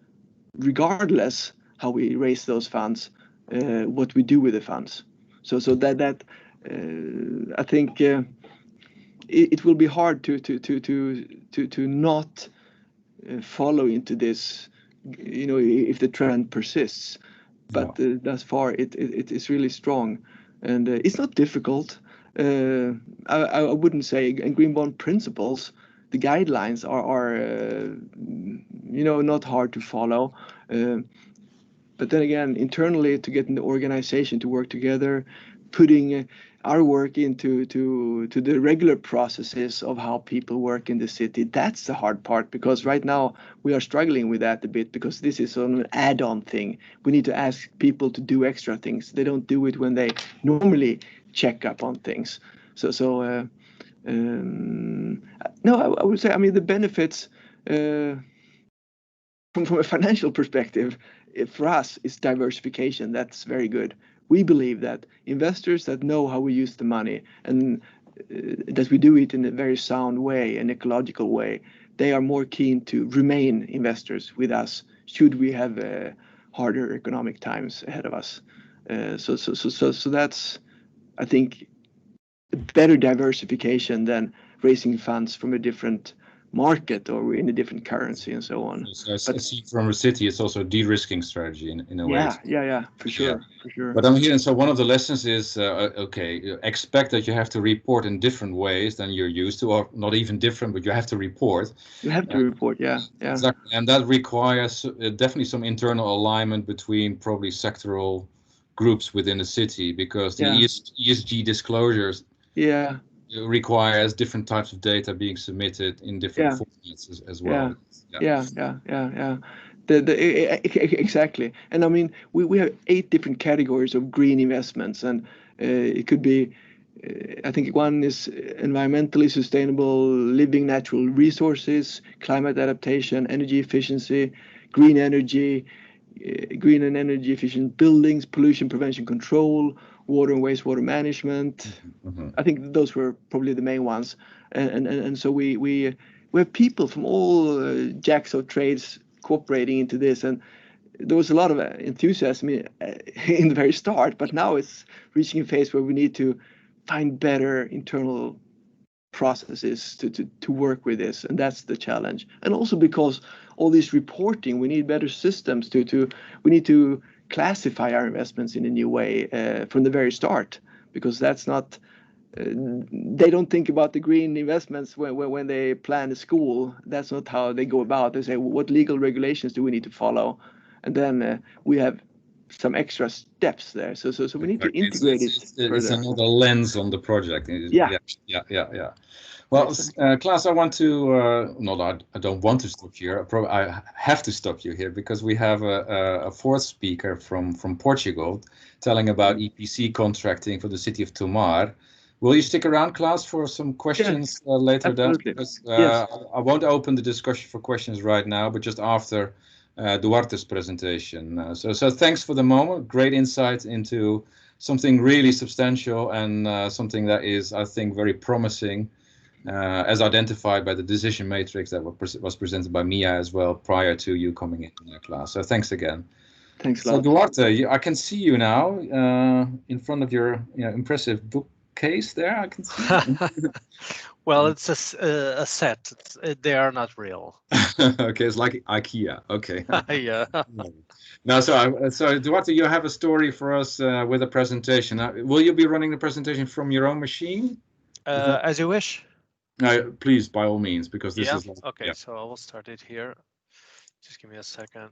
regardless how we raise those funds, what we do with the funds. So that I think it will be hard to not follow into this, if the trend persists. But thus far, it is really strong, and it's not difficult. I wouldn't say, and green bond principles, the guidelines are not hard to follow. But then again, internally, to get the organization to work together, putting our work into the regular processes of how people work in the city, that's the hard part, because right now we are struggling with that a bit, because this is an add-on thing. We need to ask people to do extra things. They don't do it when they normally check up on things. No, I would say, I mean, the benefits from a financial perspective, for us, is diversification. That's very good. We believe that investors that know how we use the money and that we do it in a very sound way, an ecological way, they are more keen to remain investors with us should we have harder economic times ahead of us. So that's, I think, a better diversification than raising funds from a different market or in a different currency and so on. So I see from a city, it's also a de-risking strategy in a way. Yeah, for sure. But I'm hearing, so one of the lessons is, expect that you have to report in different ways than you're used to, or not even different, but you have to report. You have to report, yeah. Exactly. And that requires definitely some internal alignment between probably sectoral groups within the city, because the ESG disclosures requires different types of data being submitted in different formats as well. Yeah. Exactly. And I mean, we have 8 different categories of green investments, and it could be, I think one is environmentally sustainable living, natural resources, climate adaptation, energy efficiency, green energy, green and energy efficient buildings, pollution prevention control, water and wastewater management. I think those were probably the main ones. And so we have people from all jacks of trades cooperating into this, and there was a lot of enthusiasm in the very start, but now it's reaching a phase where we need to find better internal processes to work with this, and that's the challenge. And also because all this reporting, we need better systems we need to classify our investments in a new way from the very start, because that's not they don't think about the green investments when they plan a school. That's not how they go about. They say, what legal regulations do we need to follow? And then we have some extra steps there. So we need to integrate it's further. another lens on the project. Yeah. Well, Exactly. Claes, I want to, I don't want to stop you here. I have to stop you here because we have a fourth speaker from Portugal telling about EPC contracting for the city of Tomar. Will you stick around, Claes, for some questions later? Absolutely. Because, Yes. I won't open the discussion for questions right now, but just after Duarte's presentation. So thanks for the moment. Great insight into something really substantial and something that is, I think, very promising. As identified by the decision matrix that was presented by Mia as well prior to you coming in class. So thanks again. Thanks a So lot. Duarte, I can see you now in front of your impressive bookcase there. I can see. Well, it's a set. They are not real. Okay, it's like IKEA. Okay. Yeah. Now, so Duarte, you have a story for us with a presentation. Will you be running the presentation from your own machine? As you wish. Please, by all means, because this is like, okay. So I will start it here. Just give me a second.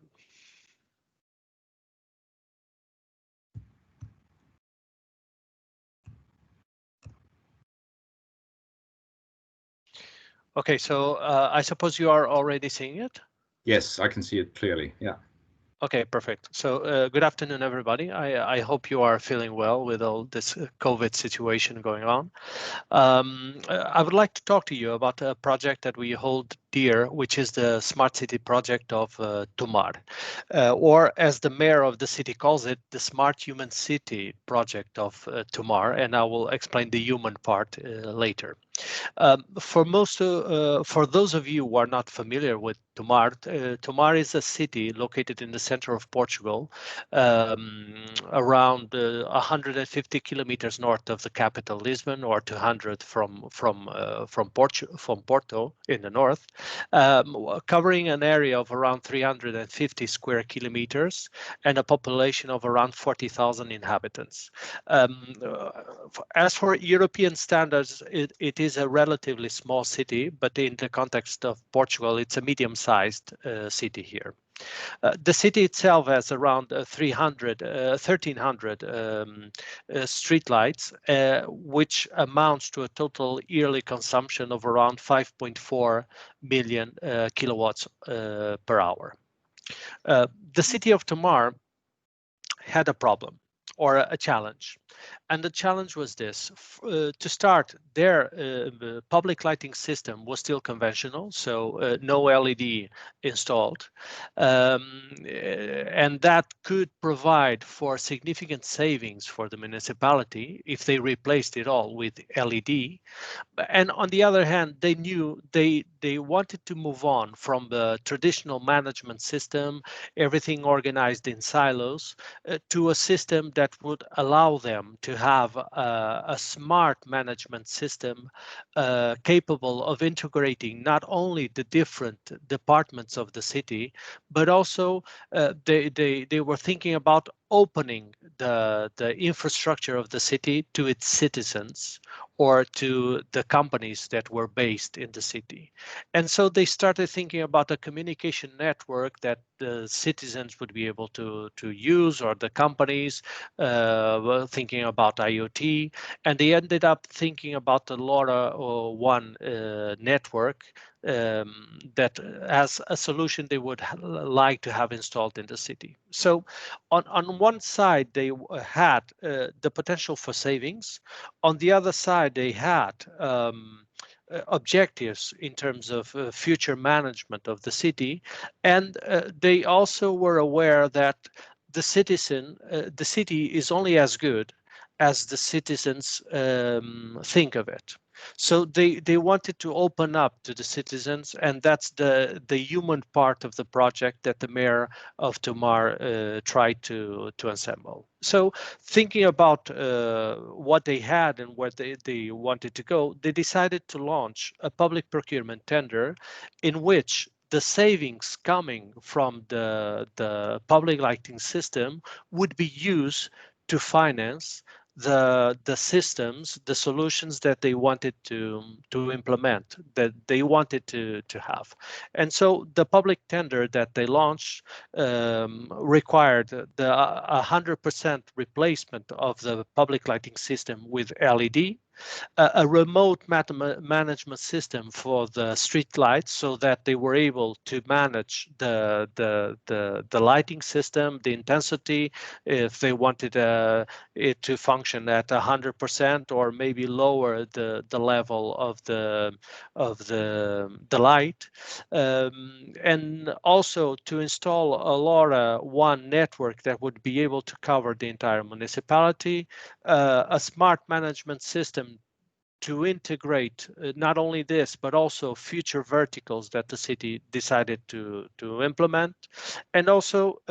Okay, so I suppose you are already seeing it? Yes, I can see it clearly. Yeah. Okay, perfect. So good afternoon, everybody. I hope you are feeling well with all this COVID situation going on. I would like to talk to you about a project that we hold dear, which is the Smart City project of Tomar, or as the mayor of the city calls it, the Smart Human City project of Tomar, and I will explain the human part later. For those of you who are not familiar with Tomar, Tomar is a city located in the center of Portugal, around 150 kilometers north of the capital Lisbon, or 200 from Porto in the north, covering an area of around 350 square kilometers and a population of around 40,000 inhabitants. As for European standards, it is a relatively small city, but in the context of Portugal, it's a medium-sized city here. The city itself has around 1,300 streetlights, which amounts to a total yearly consumption of around 5.4 million kilowatts per hour. The city of Tomar had a problem or a challenge. And the challenge was this. To start, their public lighting system was still conventional, so no LED installed. And that could provide for significant savings for the municipality if they replaced it all with LED. And on the other hand, they knew they wanted to move on from the traditional management system, everything organized in silos, to a system that would allow them to have a smart management system capable of integrating not only the different departments of the city, but also they were thinking about opening the infrastructure of the city to its citizens or to the companies that were based in the city. And so they started thinking about a communication network that the citizens would be able to use, or the companies were thinking about IoT, and they ended up thinking about the LoRaWAN network that as a solution they would like to have installed in the city. So on one side, they had the potential for savings. On the other side, they had objectives in terms of future management of the city. And they also were aware that the city is only as good as the citizens think of it. So they wanted to open up to the citizens, and that's the human part of the project that the mayor of Tomar tried to assemble. So thinking about what they had and where they wanted to go, they decided to launch a public procurement tender in which the savings coming from the public lighting system would be used to finance the systems, the solutions that they wanted to implement, that they wanted to have. And so the public tender that they launched required the 100% replacement of the public lighting system with LED, a remote management system for the street lights, so that they were able to manage the lighting system, the intensity, if they wanted it to function at 100% or maybe lower the level of the light, and also to install a LoRa One network that would be able to cover the entire municipality, a smart management system to integrate not only this, but also future verticals that the city decided to implement. And also,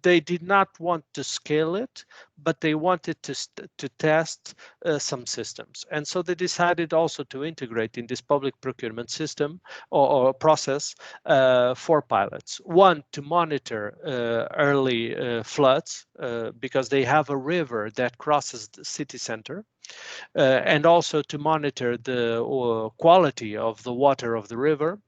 they did not want to scale it, but they wanted to test some systems. And so they decided also to integrate in this public procurement system or process 4 pilots. One, to monitor early floods, because they have a river that crosses the city center. And also to monitor the quality of the water of the river.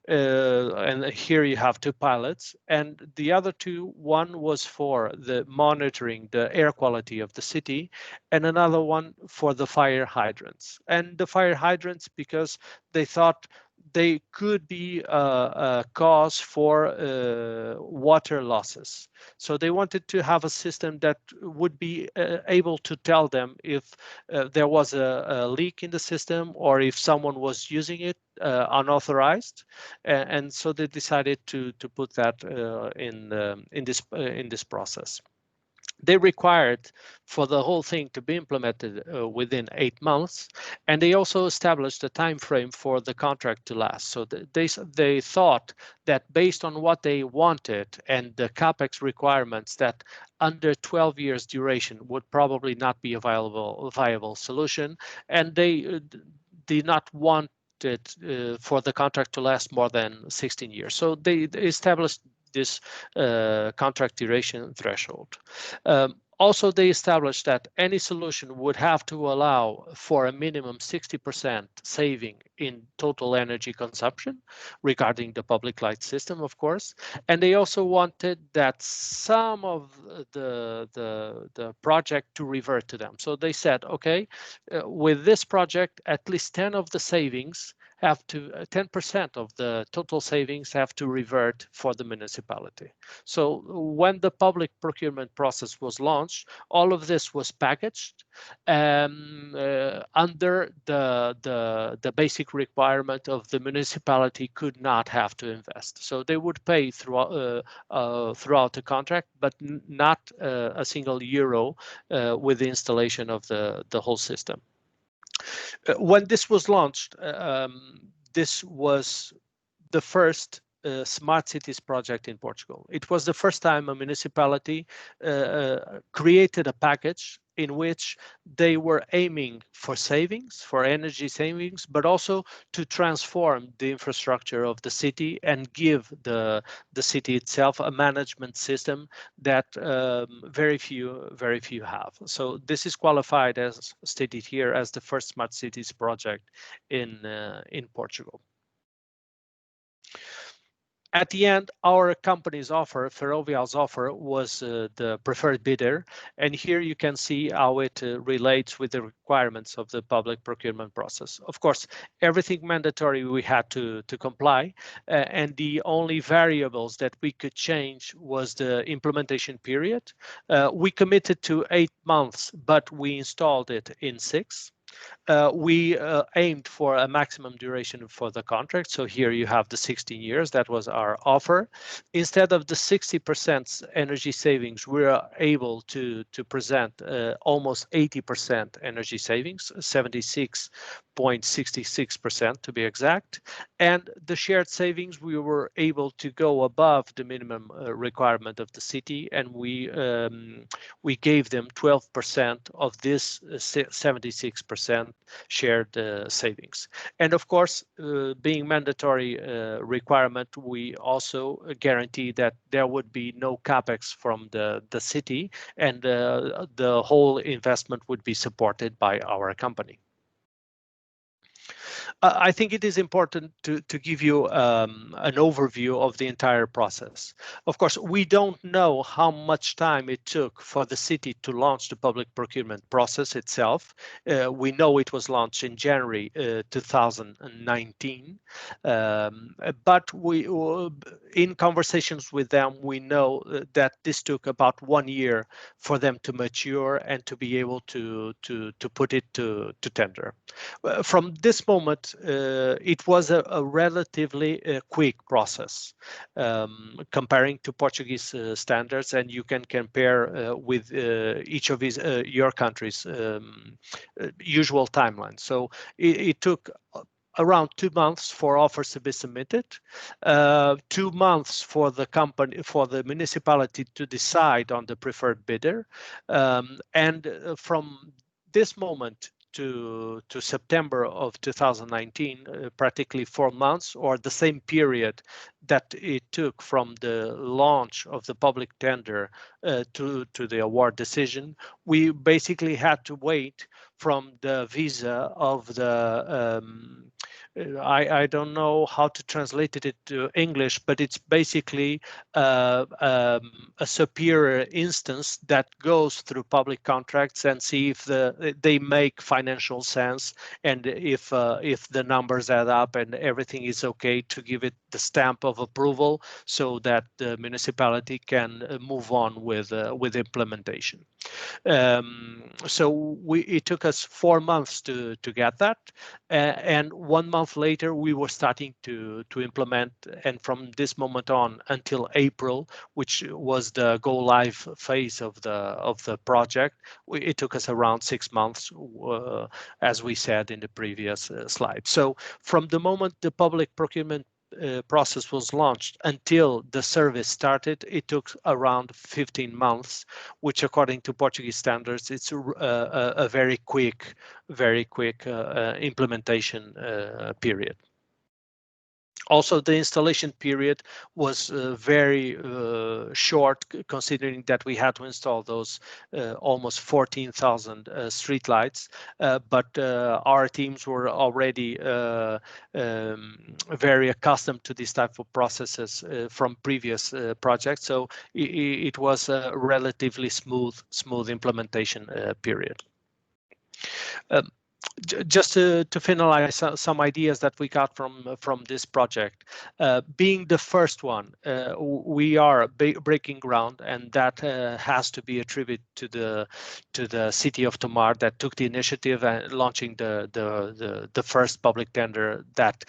And here you have 2 pilots. And the other 2, one was for the monitoring the air quality of the city, and another one for the fire hydrants. And the fire hydrants, because they thought they could be a cause for water losses. So they wanted to have a system that would be able to tell them if there was a leak in the system, or if someone was using it unauthorized. And so they decided to put that in this process. They required for the whole thing to be implemented within 8 months, and they also established a time frame for the contract to last. So they thought that based on what they wanted and the capex requirements, that under 12 years duration would probably not be a viable solution, and they did not want it for the contract to last more than 16 years. So they established this contract duration threshold. Also, they established that any solution would have to allow for a minimum 60% saving in total energy consumption regarding the public light system, of course. And they also wanted that some of the project to revert to them. So they said, okay, with this project, at least 10 of the savings have to 10% of the total savings have to revert for the municipality. So when the public procurement process was launched, all of this was packaged under the basic requirement of the municipality could not have to invest. So they would pay throughout the contract, but not a single euro with the installation of the whole system. When this was launched, this was the first smart cities project in Portugal. It was the first time a municipality created a package in which they were aiming for savings, for energy savings, but also to transform the infrastructure of the city and give the city itself a management system that very few have. So this is qualified, as stated here, as the first smart cities project in Portugal. At the end, our company's offer, Ferrovial's offer, was the preferred bidder. And here you can see how it relates with the requirements of the public procurement process. Of course, everything mandatory we had to comply. And the only variables that we could change was the implementation period. We committed to 8 months, but we installed it in 6. We aimed for a maximum duration for the contract. So here you have the 16 years. That was our offer. Instead of the 60% energy savings, we are able to present almost 80% energy savings, 76.66% to be exact. And the shared savings, we were able to go above the minimum requirement of the city, and we gave them 12% of this 76%. 50% shared savings. And of course, being mandatory requirement, we also guarantee that there would be no capex from the city, and the whole investment would be supported by our company. I think it is important to give you an overview of the entire process. Of course, we don't know how much time it took for the city to launch the public procurement process itself. We know it was launched in January 2019, but in conversations with them, we know that this took about 1 year for them to mature and to be able to put it to tender. From this moment, it was a relatively quick process comparing to Portuguese standards, and you can compare with each of your countries' usual timeline. So it took around 2 months for offers to be submitted, 2 months for the municipality to decide on the preferred bidder, and from this moment to September of 2019, practically 4 months, or the same period that it took from the launch of the public tender to the award decision. We basically had to wait from the visa of the I don't know how to translate it to English, but it's basically a superior instance that goes through public contracts and see if they make financial sense, and if the numbers add up and everything is okay, to give it the stamp of approval so that the municipality can move on with implementation. So it took us 4 months to get that, and 1 month later we were starting to implement, and from this moment on until April, which was the go live phase of the project, it took us around 6 months, as we said in the previous slide. So from the moment the public procurement process was launched until the service started, it took around 15 months, which according to Portuguese standards, it's a very quick implementation period. Also, the installation period was very short, considering that we had to install those almost 14,000 streetlights. But our teams were already very accustomed to this type of processes from previous projects, so it was a relatively smooth implementation period. Just to finalize some ideas that we got from this project, being the first one, we are breaking ground, and that has to be attributed to the city of Tomar that took the initiative and launching the first public tender that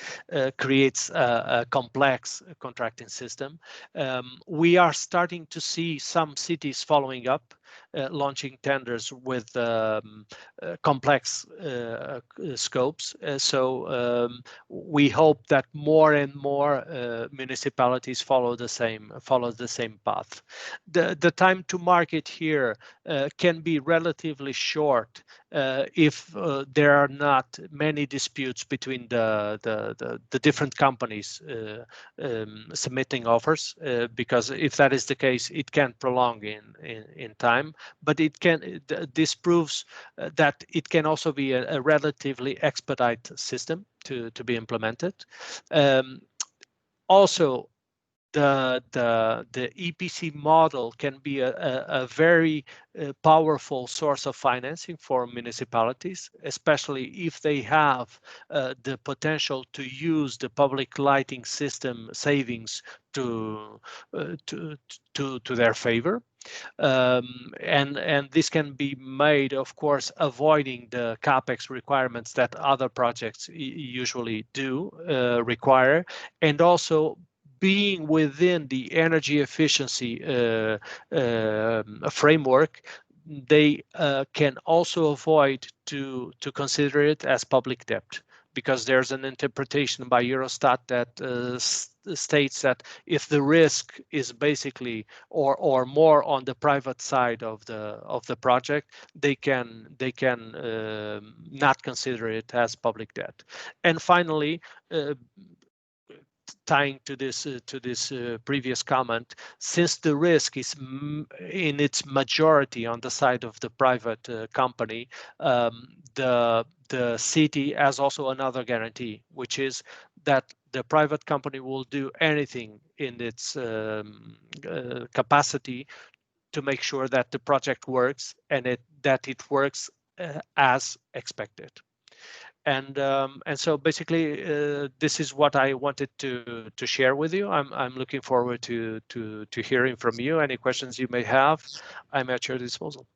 creates a complex contracting system. We are starting to see some cities following up, launching tenders with complex scopes. So we hope that more and more municipalities follow the same path. The time to market here can be relatively short if there are not many disputes between the different companies submitting offers, because if that is the case, it can prolong in time. But this proves that it can also be a relatively expedite system to be implemented. Also, the EPC model can be a very powerful source of financing for municipalities, especially if they have the potential to use the public lighting system savings to their favor. And this can be made, of course, avoiding the capex requirements that other projects usually do require, and also being within the energy efficiency framework. They can also avoid to consider it as public debt, because there's an interpretation by Eurostat that states that if the risk is basically or more on the private side of the project, they can not consider it as public debt. And finally, tying to this previous comment, since the risk is in its majority on the side of the private company, the city has also another guarantee, which is that the private company will do anything in its capacity to make sure that the project works and that it works as expected. And so basically, this is what I wanted to share with you. I'm looking forward to hearing from you. Any questions you may have, I'm at your disposal.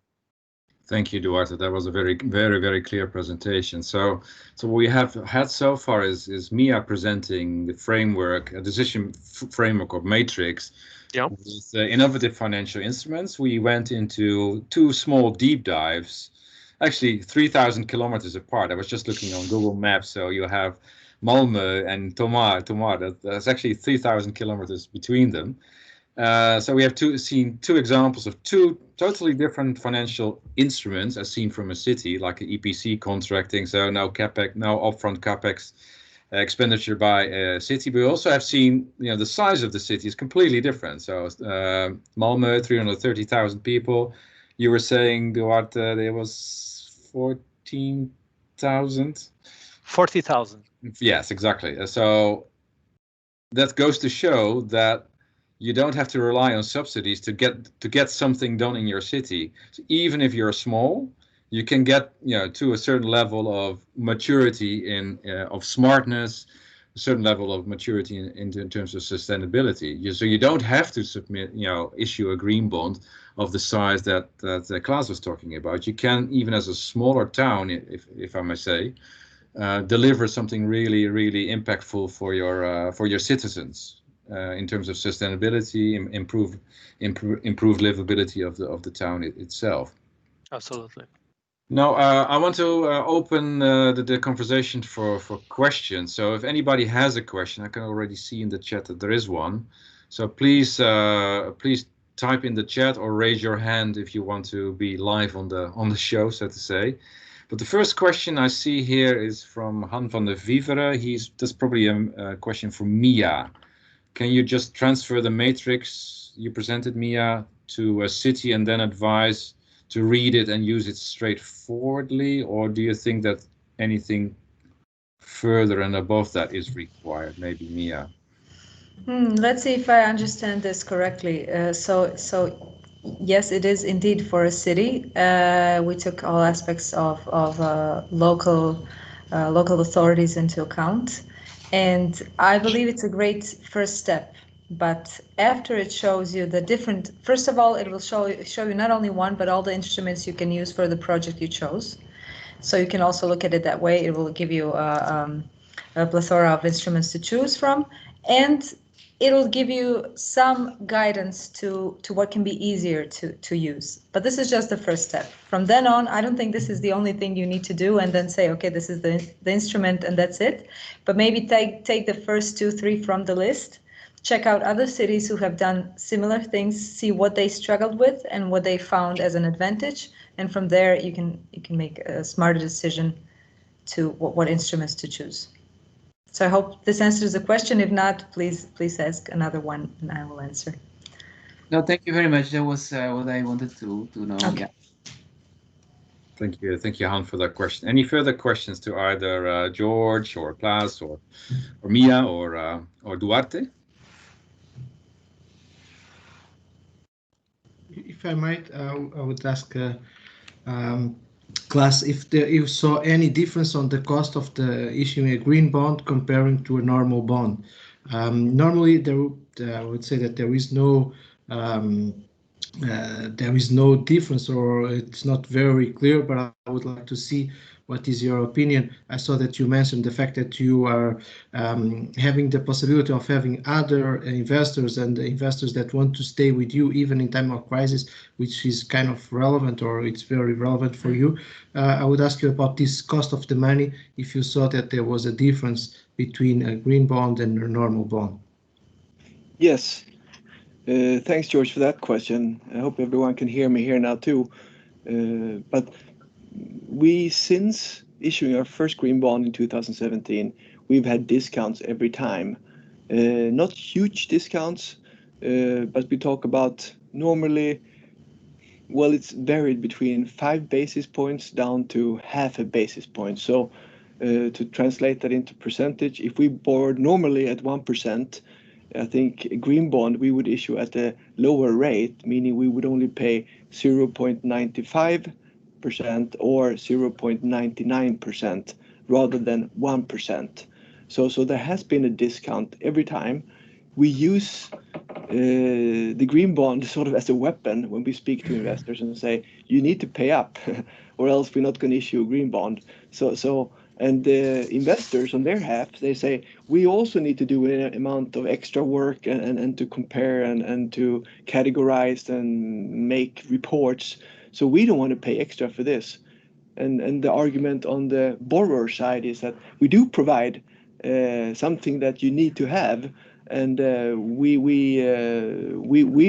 Thank you, Duarte. That was a very, very clear presentation. So what we have had so far is Mia presenting the framework, a decision framework or matrix. Yeah. With innovative financial instruments. We went into 2 small deep dives. Actually 3,000 kilometers apart. I was just looking on Google Maps, so you have Malmö and Tomar. That's actually 3,000 kilometers between them. So we have seen 2 examples of 2 totally different financial instruments as seen from a city, like an EPC contracting, so no capex, no upfront capex expenditure by a city. We also have seen, the size of the city is completely different. So Malmö, 330,000 people. You were saying, Duarte, there was 14,000? 40,000. Yes, exactly. So that goes to show that you don't have to rely on subsidies to get something done in your city. So even if you're small, you can get to a certain level of maturity of smartness, a certain level of maturity in terms of sustainability. So you don't have to issue a green bond of the size that Claes was talking about. You can, even as a smaller town, if I may say, deliver something really, really impactful for your citizens in terms of sustainability, improve livability of the town itself. Absolutely. Now, I want to open the conversation for questions. So if anybody has a question, I can already see in the chat that there is one. So please type in the chat or raise your hand if you want to be live on the show, so to say. But the first question I see here is from Han van der Vivere. That's probably a question for Mia. Can you just transfer the matrix you presented, Mia, to a city and then advise to read it and use it straightforwardly, or do you think that anything further and above that is required? Maybe Mia. Let's see if I understand this correctly. So yes, it is indeed for a city. We took all aspects of local authorities into account, and I believe it's a great first step. But after it shows you the different, first of all, it will show you not only one, but all the instruments you can use for the project you chose. So you can also look at it that way. It will give you a plethora of instruments to choose from, and it'll give you some guidance to what can be easier to use. But this is just the first step. From then on, I don't think this is the only thing you need to do and then say, okay, this is the instrument and that's it. But maybe take the first 2, 3 from the list. Check out other cities who have done similar things, see what they struggled with and what they found as an advantage. And from there, you can make a smarter decision to what instruments to choose. So I hope this answers the question. If not, please ask another one and I will answer. No, thank you very much. That was what I wanted to know. Okay. Yeah. Thank you, Han, for that question. Any further questions to either George or Claes or Mia or Duarte? If I might, I would ask Claes if you saw any difference on the cost of issuing a green bond comparing to a normal bond. Normally, I would say that there is no there is no difference, or it's not very clear, but I would like to see what is your opinion. I saw that you mentioned the fact that you are having the possibility of having other investors and investors that want to stay with you even in time of crisis, which is kind of relevant, or it's very relevant for you. I would ask you about this cost of the money, if you saw that there was a difference between a green bond and a normal bond. Yes. Thanks, George, for that question. I hope everyone can hear me here now too. But we, since issuing our first green bond in 2017, we've had discounts every time. Not huge discounts, but we talk about normally, well, it's varied between 5 basis points down to half a basis point. So to translate that into percentage, if we borrowed normally at 1%, I think a green bond we would issue at a lower rate, meaning we would only pay 0.95% or 0.99% rather than 1%. So there has been a discount every time. We use the green bond sort of as a weapon when we speak to investors and say, you need to pay up or else we're not going to issue a green bond. And the investors on their half, they say, we also need to do an amount of extra work and to compare and to categorize and make reports. So we don't want to pay extra for this. And the argument on the borrower side is that we do provide something that you need to have, and we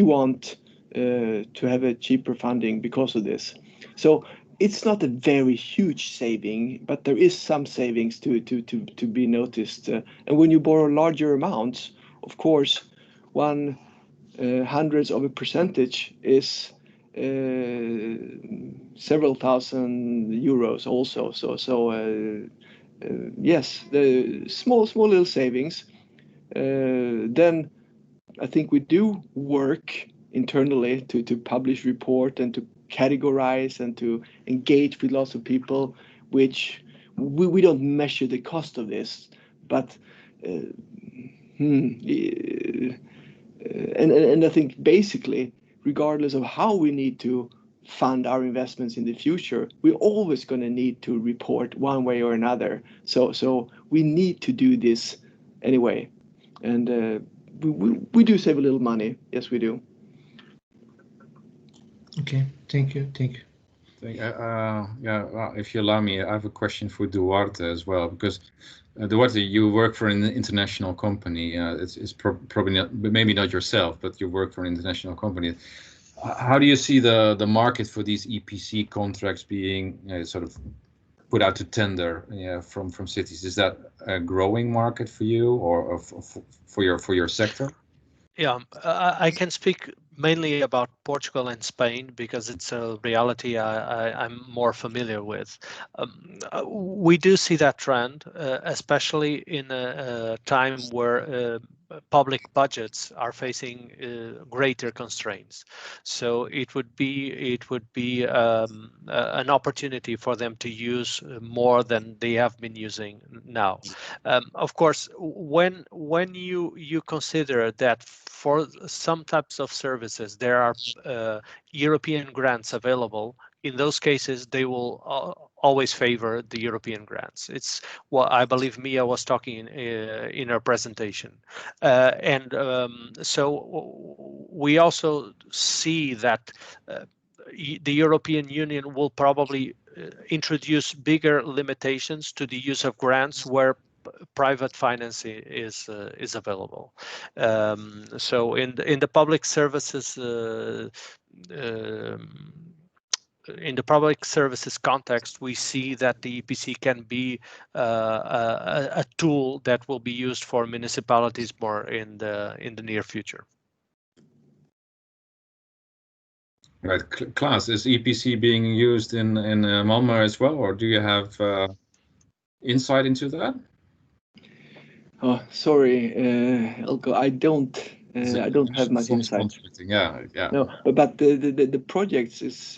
want to have a cheaper funding because of this. So it's not a very huge saving, but there is some savings to be noticed. And when you borrow larger amounts, of course, 1/100th of a percentage is several thousand euros also. Yes, the small little savings. Then I think we do work internally to publish report and to categorize and to engage with lots of people, which we don't measure the cost of this, but and I think basically, regardless of how we need to fund our investments in the future, we're always going to need to report one way or another. So we need to do this anyway, and we do save a little money. Yes, we do. Okay, thank you. If you allow me, I have a question for Duarte as well, because Duarte, you work for an international company. It's probably not, maybe not yourself, but you work for an international company. How do you see the market for these EPC contracts being sort of put out to tender from cities? Is that a growing market for you, or for your sector? Yeah, I can speak mainly about Portugal and Spain because it's a reality I'm more familiar with. We do see that trend, especially in a time where public budgets are facing greater constraints. So it would be an opportunity for them to use more than they have been using now. Of course, when you consider that for some types of services there are European grants available, in those cases they will always favor the European grants. It's what I believe Mia was talking in her presentation, so we also see that the European Union will probably introduce bigger limitations to the use of grants where private financing is available. So in the public services context, we see that the EPC can be a tool that will be used for municipalities more in the near future. Right, Claes, is EPC being used in Malmö as well, or do you have insight into that? Oh, sorry, Eelco, I don't have much insight. Yeah. No, but the projects is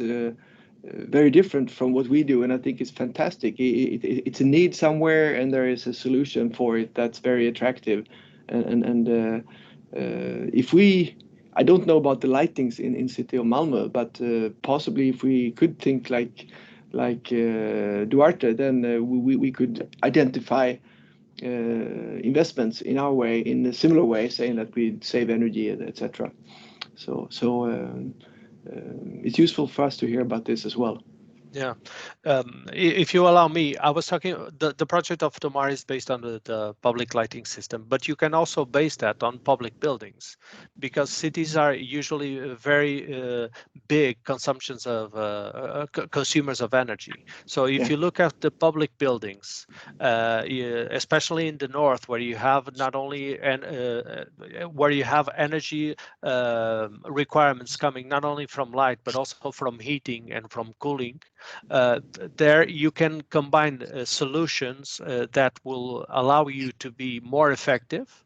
very different from what we do, and I think it's fantastic. It's a need somewhere, and there is a solution for it that's very attractive. And if I don't know about the lightings in city of Malmö, but possibly if we could think like Duarte, then we could identify investments in our way, in a similar way, saying that we save energy, etc. So it's useful for us to hear about this as well. Yeah, if you allow me, I was talking, the project of Tomar is based on the public lighting system, but you can also base that on public buildings, because cities are usually very big consumptions of consumers of energy. So if you look at the public buildings, especially in the north, where you have not only where you have energy requirements coming not only from light but also from heating and from cooling, there you can combine solutions that will allow you to be more effective,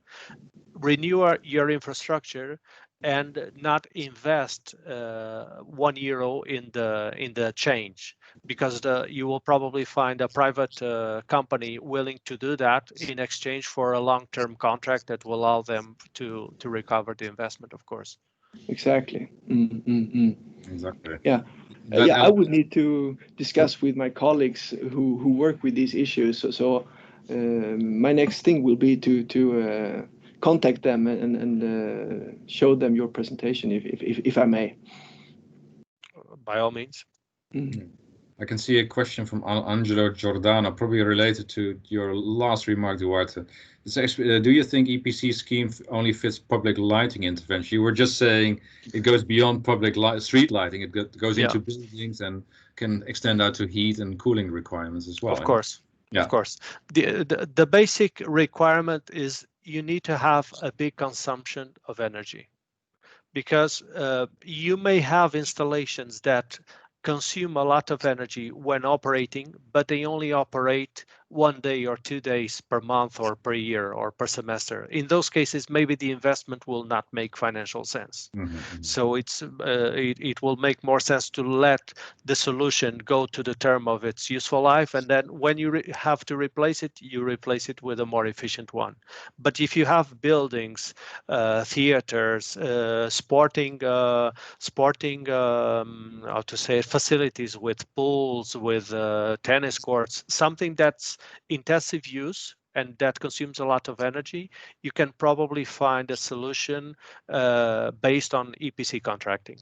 renew your infrastructure, and not invest €1 in the change, because you will probably find a private company willing to do that in exchange for a long-term contract that will allow them to recover the investment, of course. Exactly. Exactly. Yeah. I would need to discuss with my colleagues who work with these issues. So my next thing will be to contact them and show them your presentation, if I may. By all means. I can see a question from Angelo Giordano, probably related to your last remark, Duarte. It's actually, do you think EPC scheme only fits public lighting intervention? You were just saying it goes beyond public street lighting. It goes into buildings and can extend out to heat and cooling requirements as well. Of course, of course. The basic requirement is you need to have a big consumption of energy, because you may have installations that consume a lot of energy when operating, but they only operate 1 day or 2 days per month or per year or per semester. In those cases, maybe the investment will not make financial sense. So it will make more sense to let the solution go to the term of its useful life, and then when you have to replace it, you replace it with a more efficient one. But if you have buildings, theaters, sporting how to say it, facilities with pools, with tennis courts, something that's intensive use and that consumes a lot of energy, you can probably find a solution based on EPC contracting.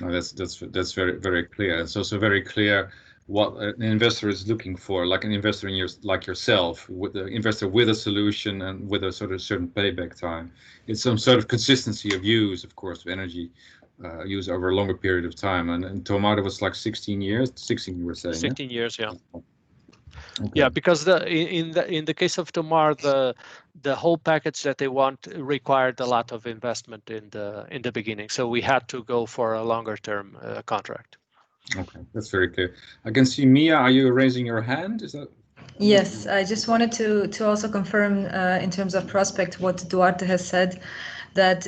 Oh, that's very clear. It's also very clear what an investor is looking for, like an investor like yourself, with the investor with a solution and with a sort of certain payback time. It's some sort of consistency of use, of course, of energy use over a longer period of time. And Tomar was like 16 years. 16, you were saying. 16 years, yeah. Okay. Yeah, because in the case of Tomar, the whole package that they want required a lot of investment in the beginning, so we had to go for a longer term contract. Okay, that's very clear. I can see Mia. Are you raising your hand? Is that? Yes, I just wanted to also confirm in terms of prospect what Duarte has said, that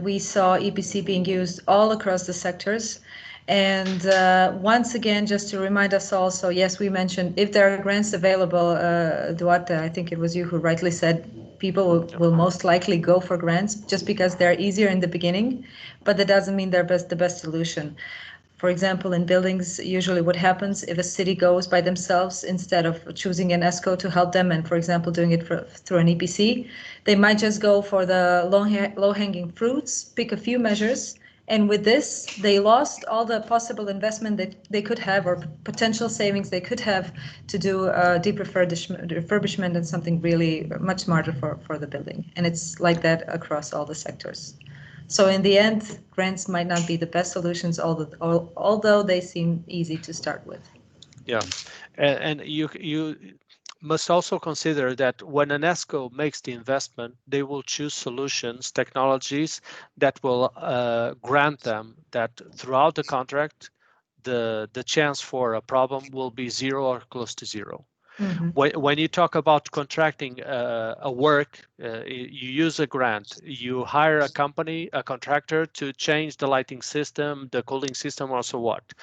we saw EPC being used all across the sectors. And once again, just to remind us also, yes, we mentioned if there are grants available, Duarte, I think it was you who rightly said people will most likely go for grants just because they're easier in the beginning, but that doesn't mean they're the best solution. For example, in buildings, usually what happens if a city goes by themselves instead of choosing an ESCO to help them and, for example, doing it through an EPC, they might just go for the low-hanging fruits, pick a few measures, and with this, they lost all the possible investment that they could have or potential savings they could have to do deep refurbishment and something really much smarter for the building. And it's like that across all the sectors. So in the end, grants might not be the best solutions, although they seem easy to start with. Yeah, and you must also consider that when an ESCO makes the investment, they will choose solutions, technologies that will grant them that throughout the contract, the chance for a problem will be 0 or close to 0. When you talk about contracting a work, you use a grant, you hire a company, a contractor to change the lighting system, the cooling system, or so what.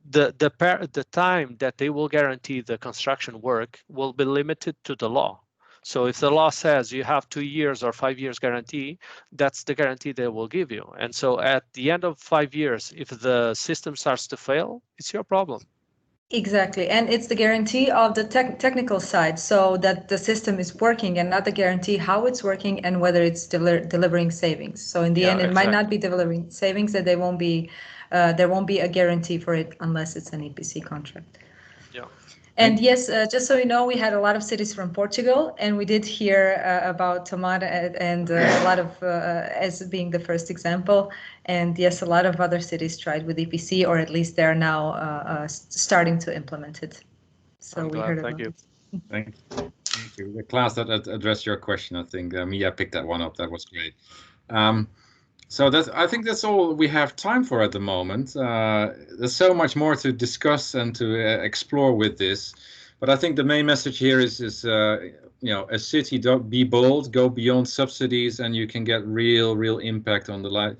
The time that they will guarantee the construction work will be limited to the law. So if the law says you have 2 years or 5 years guarantee, that's the guarantee they will give you. And so at the end of 5 years, if the system starts to fail, it's your problem. Exactly, and it's the guarantee of the technical side, so that the system is working, and not the guarantee how it's working and whether it's delivering savings. So in the end, it might not be delivering savings, that there won't be a guarantee for it unless it's an EPC contract. Yeah. And yes, just so you know, we had a lot of cities from Portugal, and we did hear about Tomada and a lot of as being the first example. And yes, a lot of other cities tried with EPC, or at least they're now starting to implement it. So we heard about it. Thank you. Claes, that addressed your question. I think Mia picked that one up. That was great. So I think that's all we have time for at the moment. There's so much more to discuss and to explore with this, but I think the main message here is a city, don't be bold, go beyond subsidies, and you can get real impact on the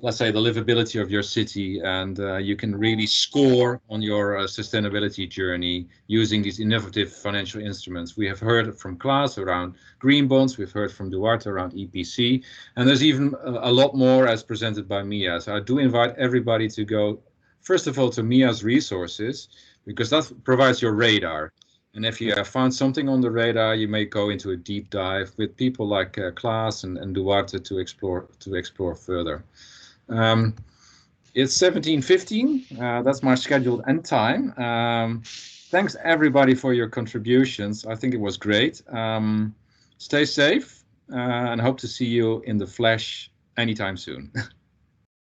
let's say the livability of your city, and you can really score on your sustainability journey using these innovative financial instruments. We have heard from Claes around green bonds, we've heard from Duarte around EPC, and there's even a lot more as presented by Mia. So I do invite everybody to go, first of all, to Mia's resources, because that provides your radar. And if you have found something on the radar, you may go into a deep dive with people like Claes and Duarte to explore further. It's 17:15. That's my scheduled end time. Thanks everybody for your contributions. I think it was great. Stay safe and hope to see you in the flesh anytime soon.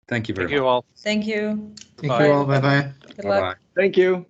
Thank you very much. Thank you all. Thank you. Thank you all. Bye bye. Good luck. Thank you.